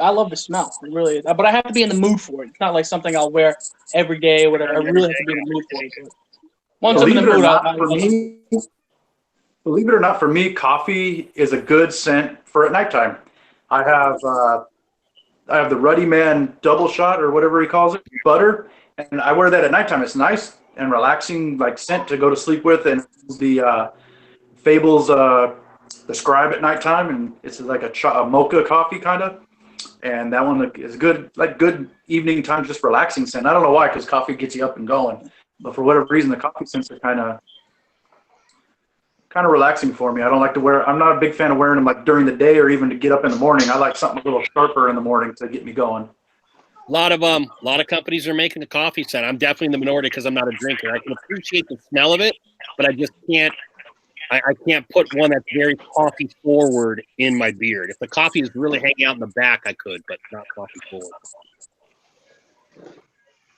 I love the smell. It really is. But I have to be in the mood for it. It's not like something I'll wear every day or whatever. I really have to be in the mood for it. But once I'm in the mood, Believe it or not, for me, coffee is a good scent for at nighttime. I have the Ruddy Man double shot or whatever he calls it, butter, and I wear that at nighttime. It's nice and relaxing, like scent to go to sleep with, and the Fables the Scribe at nighttime, and it's like a mocha coffee kind of, and that one is good, like good evening time, just relaxing scent. I don't know why, because coffee gets you up and going, but for whatever reason, the coffee scents are kind of relaxing for me. I don't like to wear. I'm not a big fan of wearing them like during the day or even to get up in the morning. I like something a little sharper in the morning to get me going. A lot of companies are making the coffee scent. I'm definitely in the minority because I'm not a drinker. I can appreciate the smell of it, but I just can't. I can't put one that's very coffee forward in my beard. If the coffee is really hanging out in the back, I could, but not coffee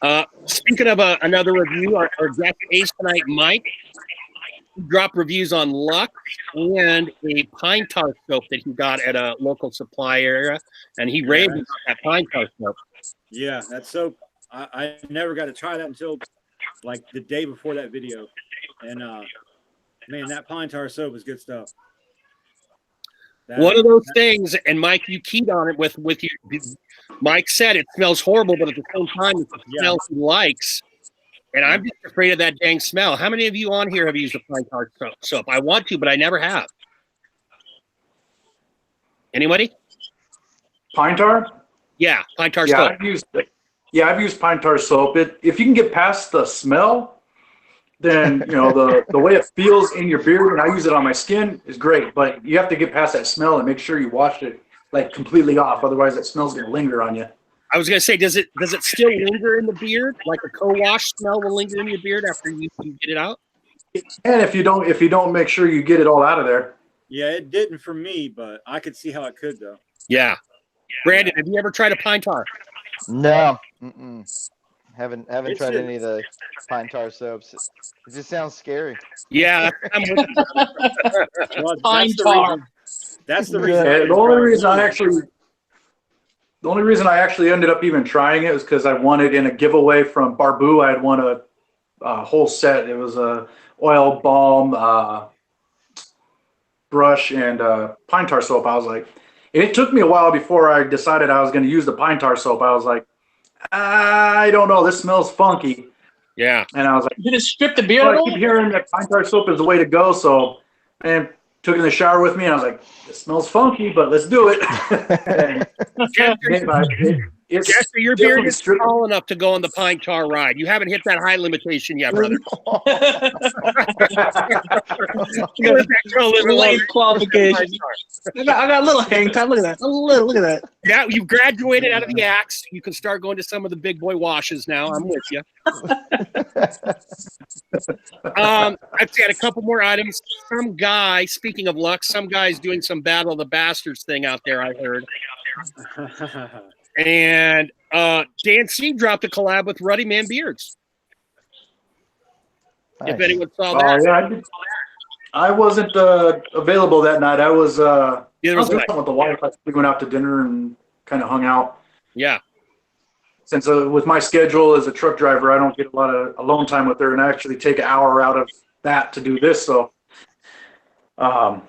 forward. Speaking of another review, our guest ace tonight, Mike, dropped reviews on Lux and a pine tar soap that he got at a local supply area, and he raved about that pine tar soap. Yeah, that soap. I never got to try that until like the day before that video, and man, that pine tar soap is good stuff. One of those things, and Mike, you keyed on it with you. Mike said it smells horrible, but at the same time, it's the smell he likes. And I'm just afraid of that dang smell. How many of you on here have used a pine tar soap? I want to, but I never have. Anybody? Pine tar? Yeah, pine tar Yeah, soap. I've used pine tar soap. If you can get past the smell, then the way it feels in your beard, and I use it on my skin, is great. But you have to get past that smell and make sure you wash it like completely off. Otherwise, that smell's gonna linger on you. I was gonna say, does it still linger in the beard? Like a co-wash smell will linger in your beard after you get it out? And if you don't make sure you get it all out of there. Yeah, it didn't for me, but I could see how it could though. Yeah. Brandon, have you ever tried a pine tar? No, haven't It's tried a- any of the pine tar soaps. It just sounds scary. Yeah, I'm with you. Well, Pine that's the tar. reason. That's the reason. Yeah, I the only tried reason I actually ended up even trying it was because I won it in a giveaway from Barbu. I had won a whole set. It was a oil, balm, brush, and pine tar soap. I was like, and it took me a while before I decided I was going to use the pine tar soap. I was like, I don't know, this smells funky. Yeah. And I was like, Did it strip the beard well, at I all? keep hearing that pine tar soap is the way to go. So, and took it in the shower with me, and I was like, it smells funky, but let's do it. Jester, your definitely beard is stripped- tall enough to go on the pine tar ride. You haven't hit that height limitation yet, brother. Late qualification. I got a little hang time. Look at that. Look at that. Yeah, you graduated out of the axe. You can start going to some of the big boy washes now. I'm with you. I've got a couple more items. Some guy, speaking of luck, some guy's doing some Battle of the Bastards thing out there, I heard. And Dan C dropped a collab with Ruddy Man Beards. If Nice. anyone saw Oh that. yeah, I wasn't available that night. I was Neither I was was doing I. something with the wife. We went out to dinner and kind of hung out. Yeah. Since with my schedule as a truck driver, I don't get a lot of alone time with her, and I actually take an hour out of that to do this. So, like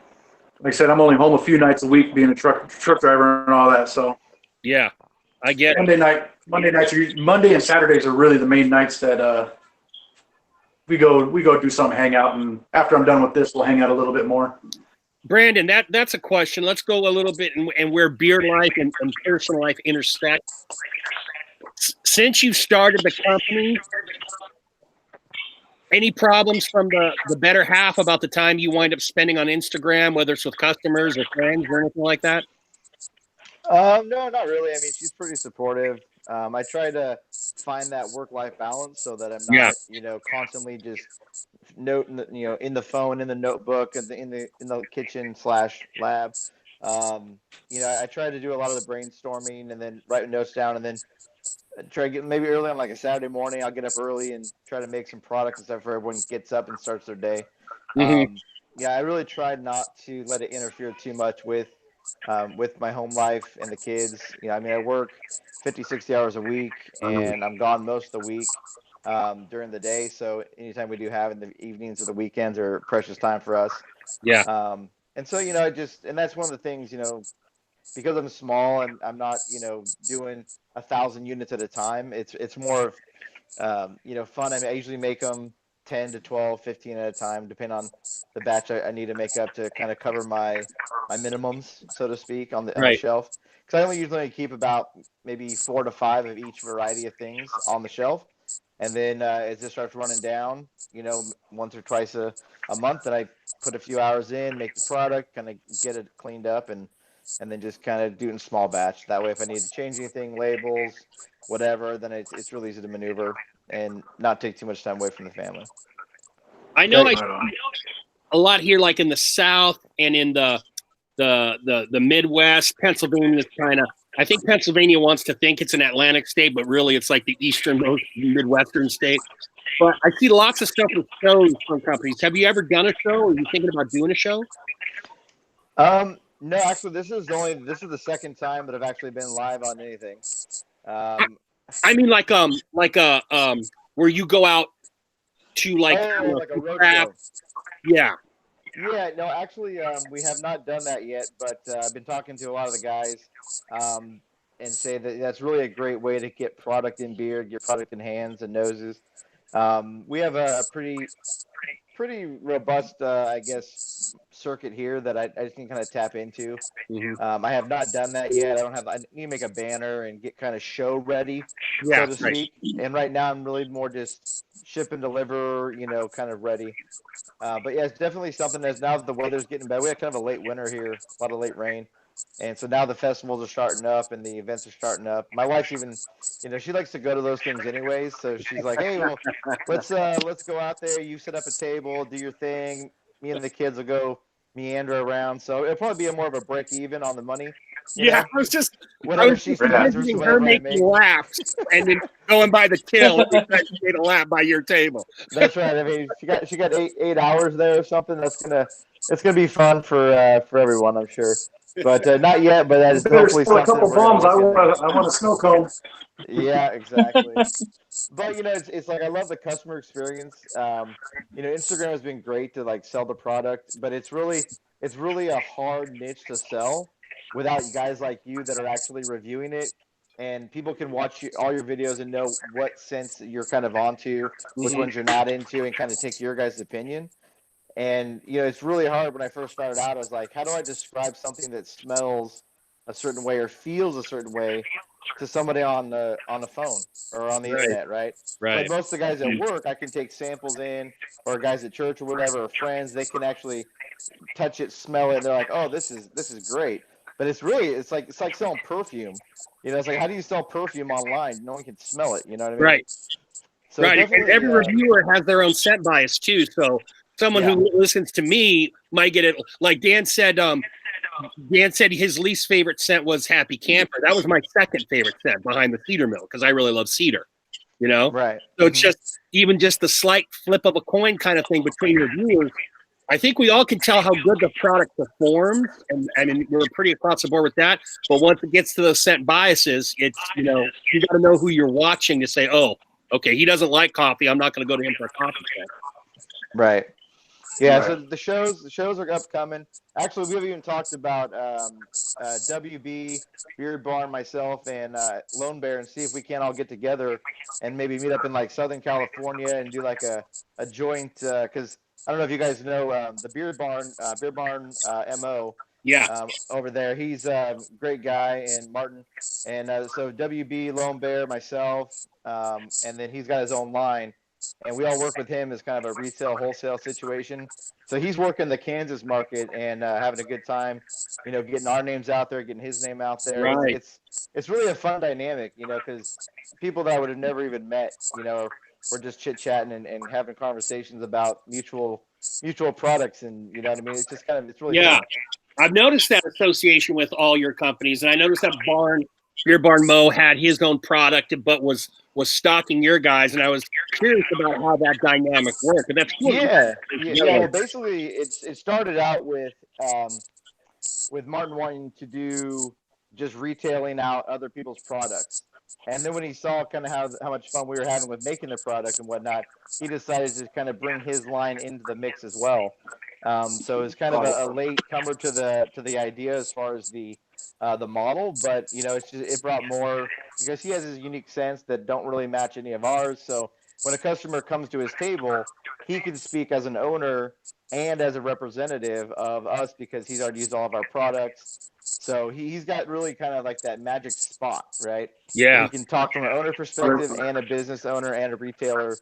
I said, I'm only home a few nights a week being a truck driver and all that. So Yeah. I get it. Monday and Saturdays are really the main nights that we go do some hangout, and after I'm done with this, we'll hang out a little bit more. Brandon, that's a question. Let's go a little bit and where beard life and personal life intersect. Since you started the company, any problems from the better half about the time you wind up spending on Instagram, whether it's with customers or friends or anything like that? No, not really. I mean, she's pretty supportive. I try to find that work-life balance so that I'm not, constantly just in the phone, in the notebook, and in the kitchen / lab. I try to do a lot of the brainstorming and then write notes down, and then try to get maybe early on like a Saturday morning. I'll get up early and try to make some products and stuff for everyone gets up and starts their day. Mhm. I really tried not to let it interfere too much with my home life and the kids. I work 50, 60 hours a week, and I'm gone most of the week during the day. So anytime we do have in the evenings or the weekends are precious time for us. Yeah. And so, and that's one of the things, because I'm small and I'm not, doing 1,000 units at a time. It's more of, fun. I usually make them 10 to 12, 15 at a time, depending on the batch I need to make up to kind of cover my minimums, so to speak, on the Right. shelf. Because I only usually keep about maybe 4 to 5 of each variety of things on the shelf. And then as it starts running down, once or twice a month, then I put a few hours in, make the product, kind of get it cleaned up, and then just kind of do it in small batch. That way, if I need to change anything, labels, whatever, then it's really easy to maneuver and not take too much time away from the family. I know Right. a lot here, like in the South and in the Midwest. Pennsylvania is kind of. I think Pennsylvania wants to think it's an Atlantic state, but really it's like the easternmost Midwestern state. But I see lots of stuff with shows from companies. Have you ever done a show? Or are you thinking about doing a show? No, actually, this is the second time that I've actually been live on anything. I mean, like where you go out to like like a road craft. show. Yeah. Yeah, no, actually, we have not done that yet, but I've been talking to a lot of the guys and say that that's really a great way to get product in beard, get product in hands and noses. We have a pretty pretty robust, I guess, circuit here that I just can kind of tap into. I have not done that yet. I need to make a banner and get kind of show ready, so to speak. And right now I'm really more just ship and deliver, kind of ready. But yeah, it's definitely something that's now that the weather's getting better. We had kind of a late winter here, a lot of late rain. And so now the festivals are starting up and the events are starting up. My wife's even, she likes to go to those things anyways. So she's like, hey, well, let's go out there. You set up a table, do your thing. Me and the kids will go meander around. So it'll probably be more of a break even on the money. I was just whatever she sponsors, her making laughs and then going by the till and she made a laugh by your table. That's right. I mean, she got 8 hours there or something. It's gonna be fun for everyone, I'm sure. But not yet. But that is hopefully There's still a something. couple bombs. I want a snow cone. Yeah, exactly. But it's like I love the customer experience. Instagram has been great to like sell the product, but it's really a hard niche to sell without guys like you that are actually reviewing it. And people can watch all your videos and know what scents you're kind of onto, which ones you're not into, and kind of take your guys' opinion. And it's really hard. When I first started out, I was like, how do I describe something that smells a certain way or feels a certain way to somebody on the phone or on the internet, right? Like most of the guys at work, I can take samples in, or guys at church or whatever, or friends, they can actually touch it, smell it, and they're like, oh, this is great. But it's like selling perfume. It's like, how do you sell perfume online? No one can smell it. You know what I mean? Right. So And every reviewer has their own scent bias too. So someone who listens to me might get it. Like Dan said his least favorite scent was Happy Camper. That was my second favorite scent behind the cedar mill because I really love cedar. Right. So it's just the slight flip of a coin kind of thing between reviewers. I think we all can tell how good the product performs, and we're pretty across the board with that. But once it gets to those scent biases, it's you got to know who you're watching to say, oh, okay, he doesn't like coffee. I'm not going to go to him for a coffee scent. Right. Yeah. Right. So the shows are upcoming. Actually, we've even talked about WB, Beard Barn, myself, and Lone Bear, and see if we can't all get together and maybe meet up in like Southern California and do like a joint because. I don't know if you guys know the Beard Barn MO. Yeah. Over there, he's a great guy, and Martin, and so WB, Lone Bear, myself, and then he's got his own line, and we all work with him as kind of a retail wholesale situation. So he's working the Kansas market and having a good time, getting our names out there, getting his name out there. Right. It's really a fun dynamic, because people that I would have never even met, we're just chit-chatting and having conversations about mutual products, and you know what I mean. It's just it's really fun. I've noticed that association with all your companies, and I noticed that Beard Barn Mo had his own product, but was stocking your guys, and I was curious about how that dynamic worked. But that's cool. Yeah. Well, basically, it started out with Martin wanting to do just retailing out other people's products. And then when he saw kind of how much fun we were having with making the product and whatnot, he decided to kind of bring his line into the mix as well. So it's kind of a late comer to the idea as far as the model, but it brought more because he has his unique scents that don't really match any of ours. So when a customer comes to his table, he can speak as an owner and as a representative of us because he's already used all of our products. So he's got really kind of like that magic spot, right? Yeah. He can talk from an owner perspective and a business owner and a retailer,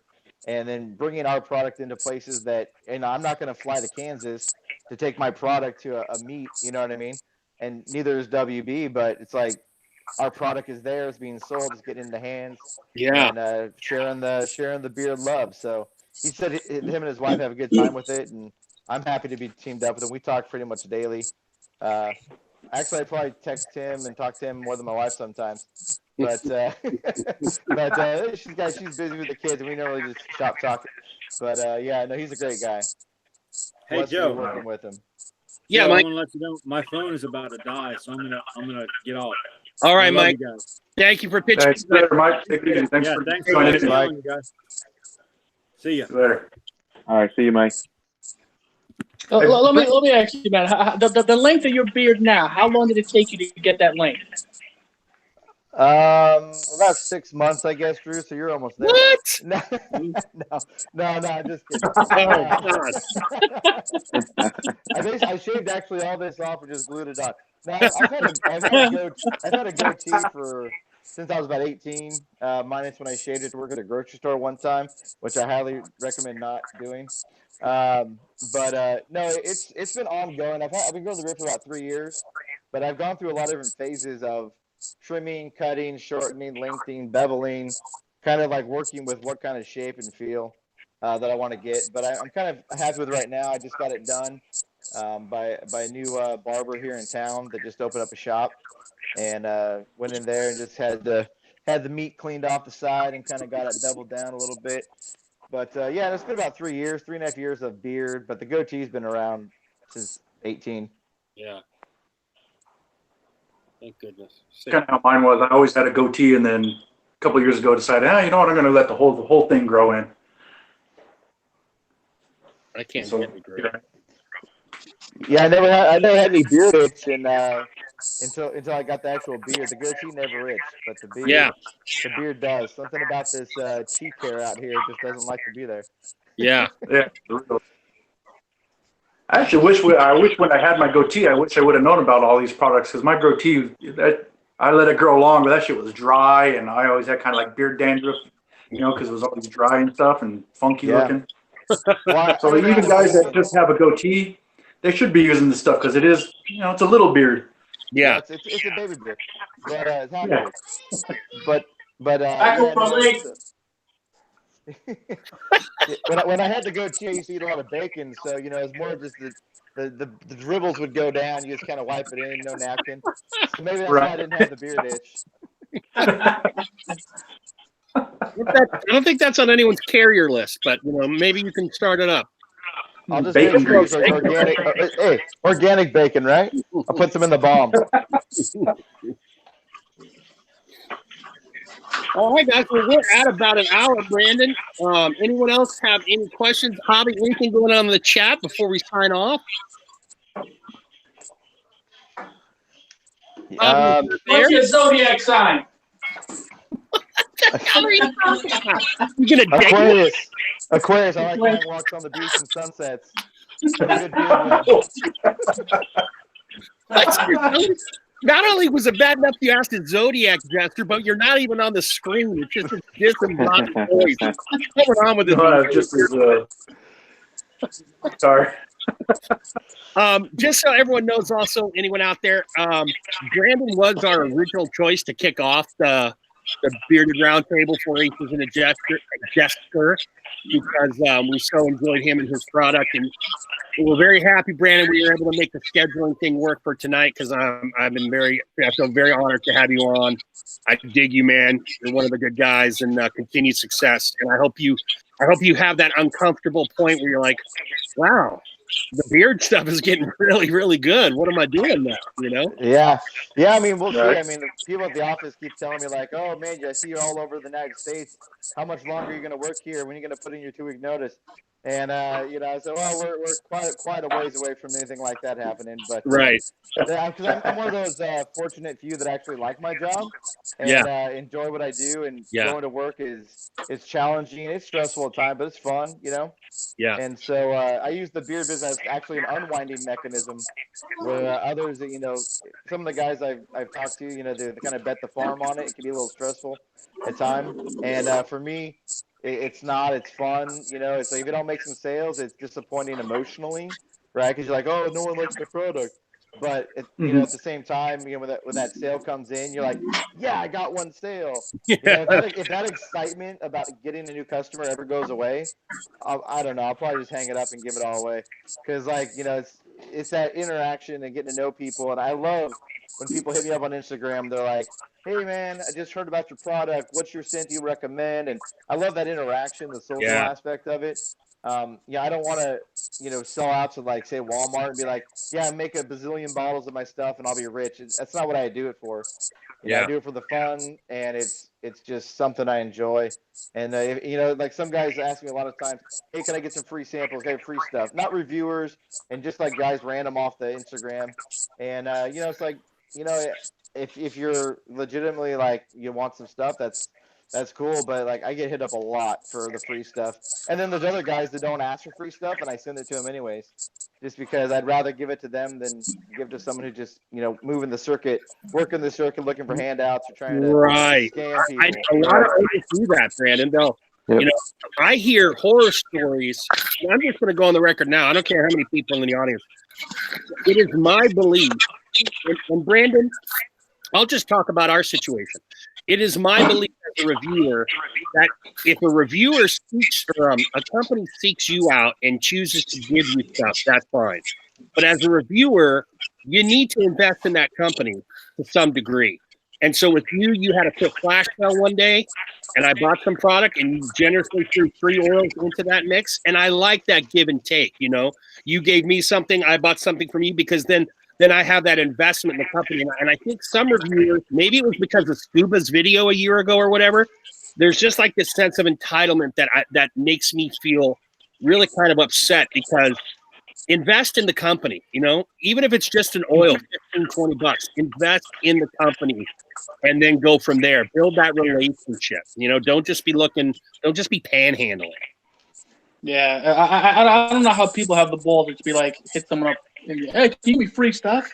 and then bringing our product into places that, I'm not going to fly to Kansas to take my product to a meet, you know what I mean? And neither is WB, but it's like our product is there, it's being sold, it's getting into hands, and sharing the beard love. So he said him and his wife have a good time with it, and I'm happy to be teamed up with him. We talk pretty much daily. Actually, I probably text him and talk to him more than my wife sometimes. But she's busy with the kids, and we normally just shop talk. But he's a great guy. Hey, Blessed Joe, working with him. Yeah, Joe, Mike. I want to let you know my phone is about to die, so I'm gonna get off. All right, Mike. Thank you for pitching. Thanks, Mike. Take it easy. Thanks for joining in, Mike. You guys. See you later. All right, see you, Mike. Let me ask you, man. The length of your beard now. How long did it take you to get that length? About 6 months, I guess, Drew. So you're almost there. What? No, no, just kidding. Oh God. I shaved actually all this off and just glued it on. No, I've had a goatee for since I was about 18, minus when I shaved it to work at a grocery store one time, which I highly recommend not doing. But no, it's been ongoing. I've been growing the beard for about 3 years, but I've gone through a lot of different phases of trimming, cutting, shortening, lengthening, beveling, kind of like working with what kind of shape and feel that I want to get. But I'm kind of happy with it right now. I just got it done by a new barber here in town that just opened up a shop, and went in there and just had the meat cleaned off the side and kind of got it beveled down a little bit. But yeah, it's been about 3 years, 3.5 years of beard, but the goatee's been around since 18. Yeah. Thank goodness. Kind of how mine was. I always had a goatee, and then a couple of years ago decided, you know what, I'm going to let the whole thing grow in. I can't So, get it great. Yeah, I never had any beard itch until I got the actual beard. The goatee never itched, but the beard does. Something about this cheek hair out here just doesn't like to be there. Yeah. Yeah. I actually wish when I had my goatee, I wish I would have known about all these products, because my goatee, I let it grow long, but that shit was dry, and I always had kind of like beard dandruff, because it was always dry and stuff and funky looking. Well, So even guys that just have a goatee, they should be using this stuff, because it is, it's a little beard. Yeah. It's a baby beard, but it's not Yeah. beard. But when I had the goatee, I used to eat a lot of bacon, so it's more just the dribbles would go down. You just kind of wipe it in, no napkin. So maybe that's why I didn't have the beard itch. I don't think that's on anyone's carrier list, but maybe you can start it up. I'll just Bacon make sure it's organic. Hey, organic bacon, right? I'll put some in the bomb. All right, guys. Well, we're at about an hour, Brandon. Anyone else have any questions? Hobby, anything going on in the chat before we sign off? What's your zodiac sign? You gonna date Aquarius. Aquarius. I like long walks on the beach and sunsets. Not only was it bad enough you asked his zodiac, Jester, but you're not even on the screen. It's just a disembodied voice. What's going on with this? Sorry. Just so everyone knows, also anyone out there, Brandon was our original choice to kick off the bearded roundtable for Aces and a Jester, because we so enjoyed him and his product, and we're very happy, Brandon, we were able to make the scheduling thing work for tonight, because I feel very honored to have you on. I dig you, man. You're one of the good guys, and continued success. And I hope you have that uncomfortable point where you're like, wow, the beard stuff is getting really, really good. What am I doing now? Yeah. I mean, we'll see. I mean, the people at the office keep telling me like, "Oh man, I see you all over the United States. How much longer are you going to work here? When are you going to put in your 2-week notice?" And I said, "Well, we're quite a ways away from anything like that happening." But right, because I'm one of those fortunate few that actually like my job and enjoy what I do. And going to work is challenging. It's stressful at times, but it's fun. Yeah. And so I use the beard business as actually an unwinding mechanism, where others, some of the guys I've talked to, they kind of bet the farm on it. It can be a little stressful at times. And for me, it's not. It's fun. It's like if you don't make some sales, it's disappointing emotionally, right? Because you're like, oh, no one likes my product. But at the same time, when that sale comes in, you're like, yeah, I got one sale. If that excitement about getting a new customer ever goes away, I don't know. I'll probably just hang it up and give it all away, because it's that interaction and getting to know people. And I love when people hit me up on Instagram. They're like, hey man, I just heard about your product. What's your scent you recommend? And I love that interaction, the social aspect of it. I don't want to, sell out to like say Walmart and be like, yeah, make a bazillion bottles of my stuff and I'll be rich. That's not what I do it for. I do it for the fun, and it's just something I enjoy. And like some guys ask me a lot of times, hey, can I get some free samples? Hey, free stuff, not reviewers, and just like guys random off the Instagram. And it's like, if you're legitimately like you want some stuff, that's cool. But like I get hit up a lot for the free stuff, and then there's other guys that don't ask for free stuff, and I send it to them anyways, just because I'd rather give it to them than give it to someone who just moving the circuit, working the circuit, looking for handouts or trying to Right. scam people. A lot of owners do that, Brandon. They'll, Yep. I hear horror stories. And I'm just going to go on the record now. I don't care how many people in the audience. It is my belief, and Brandon, I'll just talk about our situation. It is my belief as a reviewer that if a reviewer seeks or a company seeks you out and chooses to give you stuff, that's fine. But as a reviewer, you need to invest in that company to some degree. And so with you, you had a quick flash sale one day, and I bought some product, and you generously threw free oils into that mix. And I like that give and take. You gave me something, I bought something from you, because then I have that investment in the company. And I think some reviewers, maybe it was because of Scuba's video a year ago or whatever, there's just like this sense of entitlement that makes me feel really kind of upset, because invest in the company, even if it's just an oil, 15, 20 bucks, invest in the company and then go from there. Build that relationship, don't just be panhandling. Yeah, I don't know how people have the balls to be like, hit someone up and, hey, can you give me free stuff?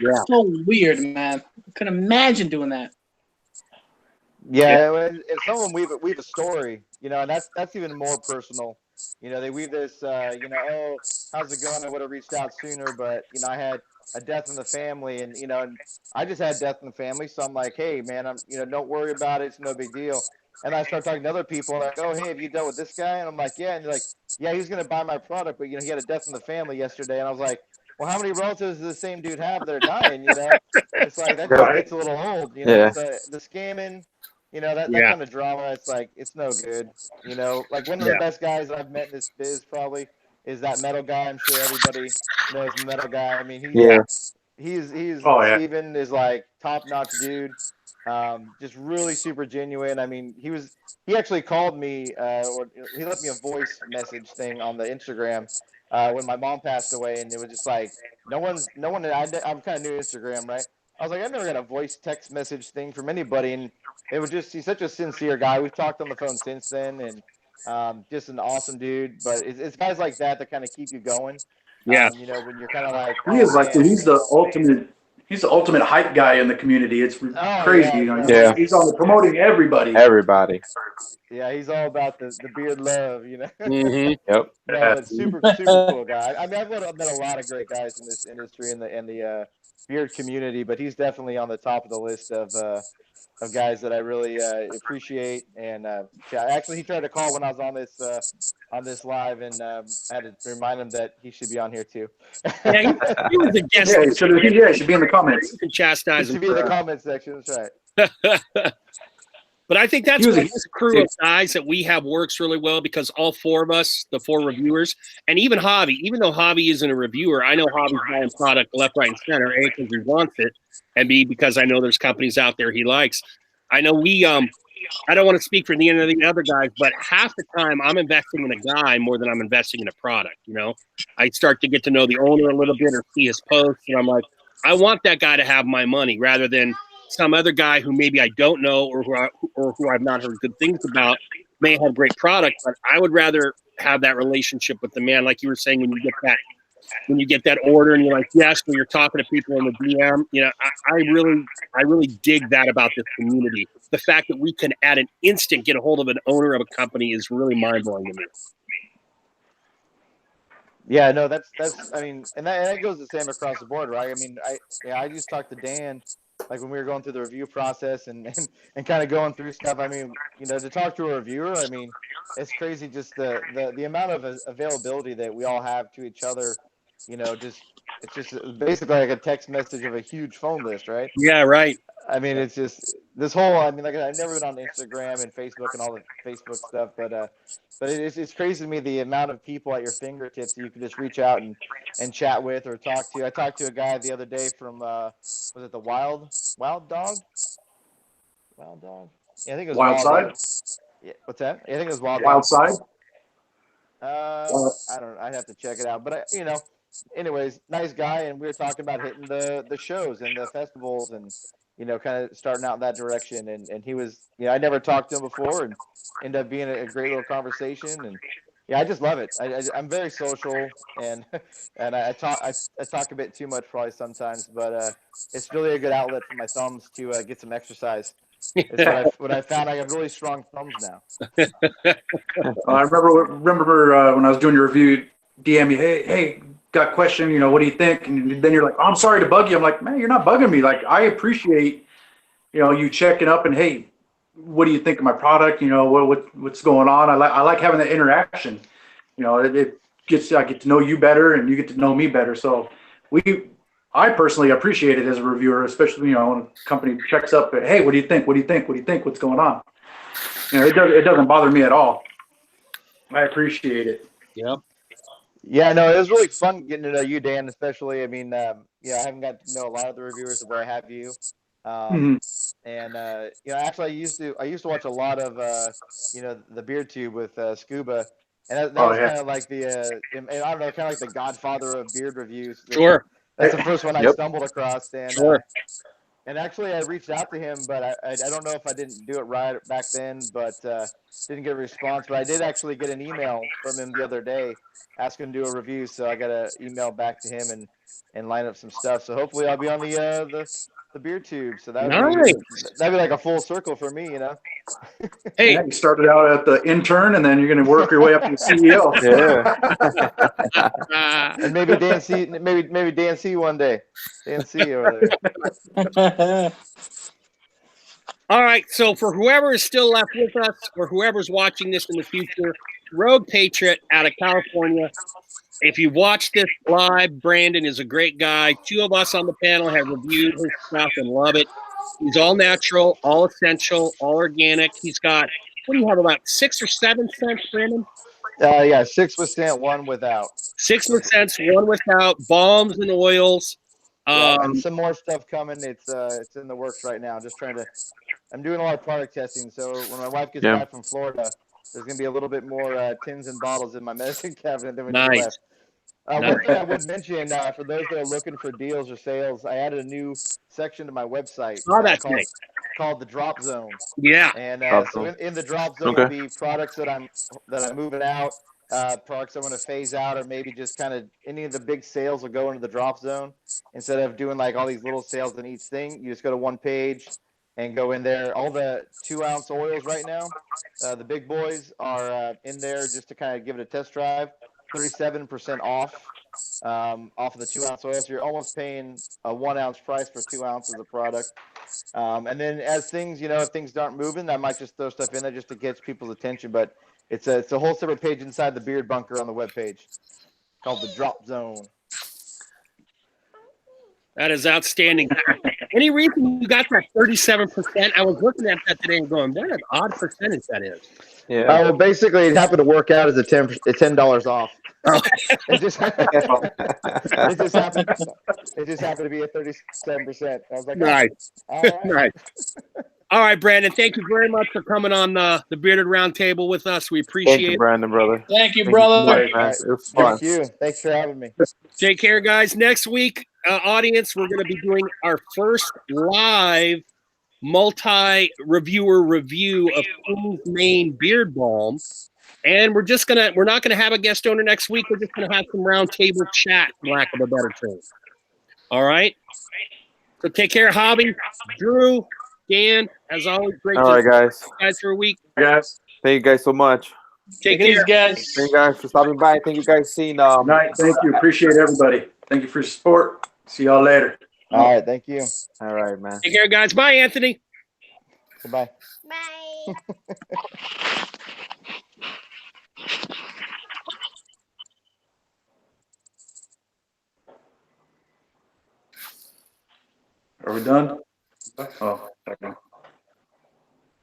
Yeah. So weird, man. I couldn't imagine doing that. Yeah, if someone weave a story, and that's even more personal. They weave this, oh, how's it going? I would have reached out sooner, but I had a death in the family, and and I just had death in the family, so I'm like, hey, man, I'm, don't worry about it, it's no big deal. And I start talking to other people, like, oh, hey, have you dealt with this guy? And I'm like, yeah, and they're like, yeah, he's gonna buy my product, but he had a death in the family yesterday, and I was like, well, how many relatives does the same dude have that are dying? It's like that just gets a little old, Yeah. So the scamming. That kind of drama, it's like, it's no good. Like one of the best guys I've met in this biz probably is that metal guy. I'm sure everybody knows the metal guy. I mean, he's Oh, yeah. Steven is like top notch dude. Just really super genuine. I mean, he actually called me, or he left me a voice message thing on the Instagram when my mom passed away, and it was just like no one. I'm kind of new to Instagram, right? I was like, I've never got a voice text message thing from anybody, and it was he's such a sincere guy. We've talked on the phone since then, and just an awesome dude. But it's guys like that kind of keep you going. Yeah. When you're kind of like, He is like, man. he's the ultimate hype guy in the community. It's crazy. Yeah. He's on promoting everybody. Yeah, he's all about the beard love, Mm-hmm. Yep. No, but super cool guy. I mean, I've met a lot of great guys in this industry and the beard community, but he's definitely on the top of the list of guys that I really appreciate. And actually, he tried to call when I was on this live, and I had to remind him that he should be on here too. Yeah, he was a guest. Yeah, he should be in the comments. You can chastise him. He should be in the comment section. That's right. But I think that's why this crew of guys that we have works really well, because all four of us, the four reviewers, and even Javi, even though Javi isn't a reviewer, I know Javi's buying product left, right, and center, A, because he wants it, and B, because I know there's companies out there he likes. I know I don't want to speak for any of the other guys, but half the time I'm investing in a guy more than I'm investing in a product, I start to get to know the owner a little bit or see his posts, and I'm like, I want that guy to have my money rather than some other guy who maybe I don't know or who I've not heard good things about may have great product, but I would rather have that relationship with the man, like you were saying, when you get that order and you're like, yes, when you're talking to people in the DM, I really dig that about this community. The fact that we can at an instant get a hold of an owner of a company is really mind blowing to me. Yeah, no, that's I mean, and that goes the same across the board, right? I mean, I just talked to Dan like when we were going through the review process and kind of going through stuff. I mean, to talk to a reviewer, I mean, it's crazy just the amount of availability that we all have to each other. It's just basically like a text message of a huge phone list, right? Yeah, right. I mean, it's just this whole. I mean, like I've never been on Instagram and Facebook and all the Facebook stuff, but it's crazy to me the amount of people at your fingertips that you can just reach out and chat with or talk to. I talked to a guy the other day from was it the Wild Dog? Wild Dog? Yeah, I think it was Wild Side. Yeah, what's that? Yeah, I think it was Wild Wild Dog. Side. I don't. I'd have to check it out, but anyways, nice guy, and we were talking about hitting the shows and the festivals and kind of starting out in that direction. And he was, I never talked to him before, and ended up being a great little conversation. And yeah, I just love it. I'm very social, and and I talk a bit too much probably sometimes, but it's really a good outlet for my thumbs to get some exercise. It's what I found. I have really strong thumbs now. I remember when I was doing your review, DM me, hey, got a question, what do you think? And then you're like, oh, I'm sorry to bug you. I'm like, man, you're not bugging me. Like, I appreciate, you checking up and, hey, what do you think of my product? What's going on? I like having that interaction. I get to know you better and you get to know me better. So I personally appreciate it as a reviewer, especially, when a company checks up, hey, what do you think? What do you think? What do you think? What's going on? It doesn't bother me at all. I appreciate it. Yep. Yeah, no, it was really fun getting to know you, Dan, especially. I mean, I haven't got to know a lot of the reviewers the way I have you. And actually, I used to watch a lot of the Beard Tube with Scuba, and that was kind of like the and I don't know, kind of like the godfather of beard reviews. Sure. That's the first one I stumbled across, and Sure. and actually I reached out to him, but I don't know if I didn't do it right back then, but didn't get a response. But I did actually get an email from him the other day asking him to do a review, so I got to email back to him and line up some stuff. So hopefully I'll be on the beer tube. So that'd be like a full circle for me, Hey, you started out at the intern, and then you're going to work your way up to the CEO. Yeah. And maybe Dan C one day. Dan C over there. All right. So for whoever is still left with us, or whoever's watching this in the future, Rouge Patriot out of California. If you watch this live, Brandon is a great guy. 2 of us on the panel have reviewed his stuff and love it. He's all natural, all essential, all organic. He's got, what do you have, about 6 or 7 scents, Brandon? Yeah, 6 with scent, 1 without. 6 with scents, 1 without. Balms and oils. And some more stuff coming. It's in the works right now. I'm doing a lot of product testing. So when my wife gets back from Florida, there's going to be a little bit more tins and bottles in my medicine cabinet than when she left. One thing I would mention, for those that are looking for deals or sales, I added a new section to my website called the Drop Zone. Yeah. And so in the Drop Zone will be products that I'm moving out, products I'm going to phase out, or maybe just kind of any of the big sales will go into the Drop Zone. Instead of doing like all these little sales in each thing, you just go to one page and go in there. All the 2-ounce oils right now, the big boys are in there just to kind of give it a test drive. 37% off of the 2-ounce oils. So you're almost paying a 1-ounce price for 2 ounces of product. And then as things, if things aren't moving, I might just throw stuff in there just to catch people's attention. But it's a whole separate page inside the Beard Bunker on the webpage called the Drop Zone. That is outstanding. Any reason you got that 37%? I was looking at that today and going, what an odd percentage that is. Yeah. Well, basically, it happened to work out as $10 off. Oh. It just happened to be a 37%. I was like, nice. All right. Nice. All right, Brandon, thank you very much for coming on the Bearded Roundtable with us. We appreciate it. Thank you, Brandon, brother. Thank you, brother. It was fun. Thank you. Thanks for having me. Take care, guys. Next week, audience, we're going to be doing our first live multi-reviewer review of King's Mane Beard Balm. And we're not going to have a guest owner next week. We're just going to have some roundtable chat, for lack of a better term. All right? So take care, Hobby, Drew, Dan, as always, great All right, guys. Guys for a week. Guys. Thank you guys so much. Take care, guys. Thank you guys for stopping by. Thank you guys seeing Night. Thank you. Appreciate everybody. Thank you for your support. See y'all later. All right, thank you. All right, man. Take care, guys. Bye, Anthony. Goodbye. Bye. Are we done? Oh, okay.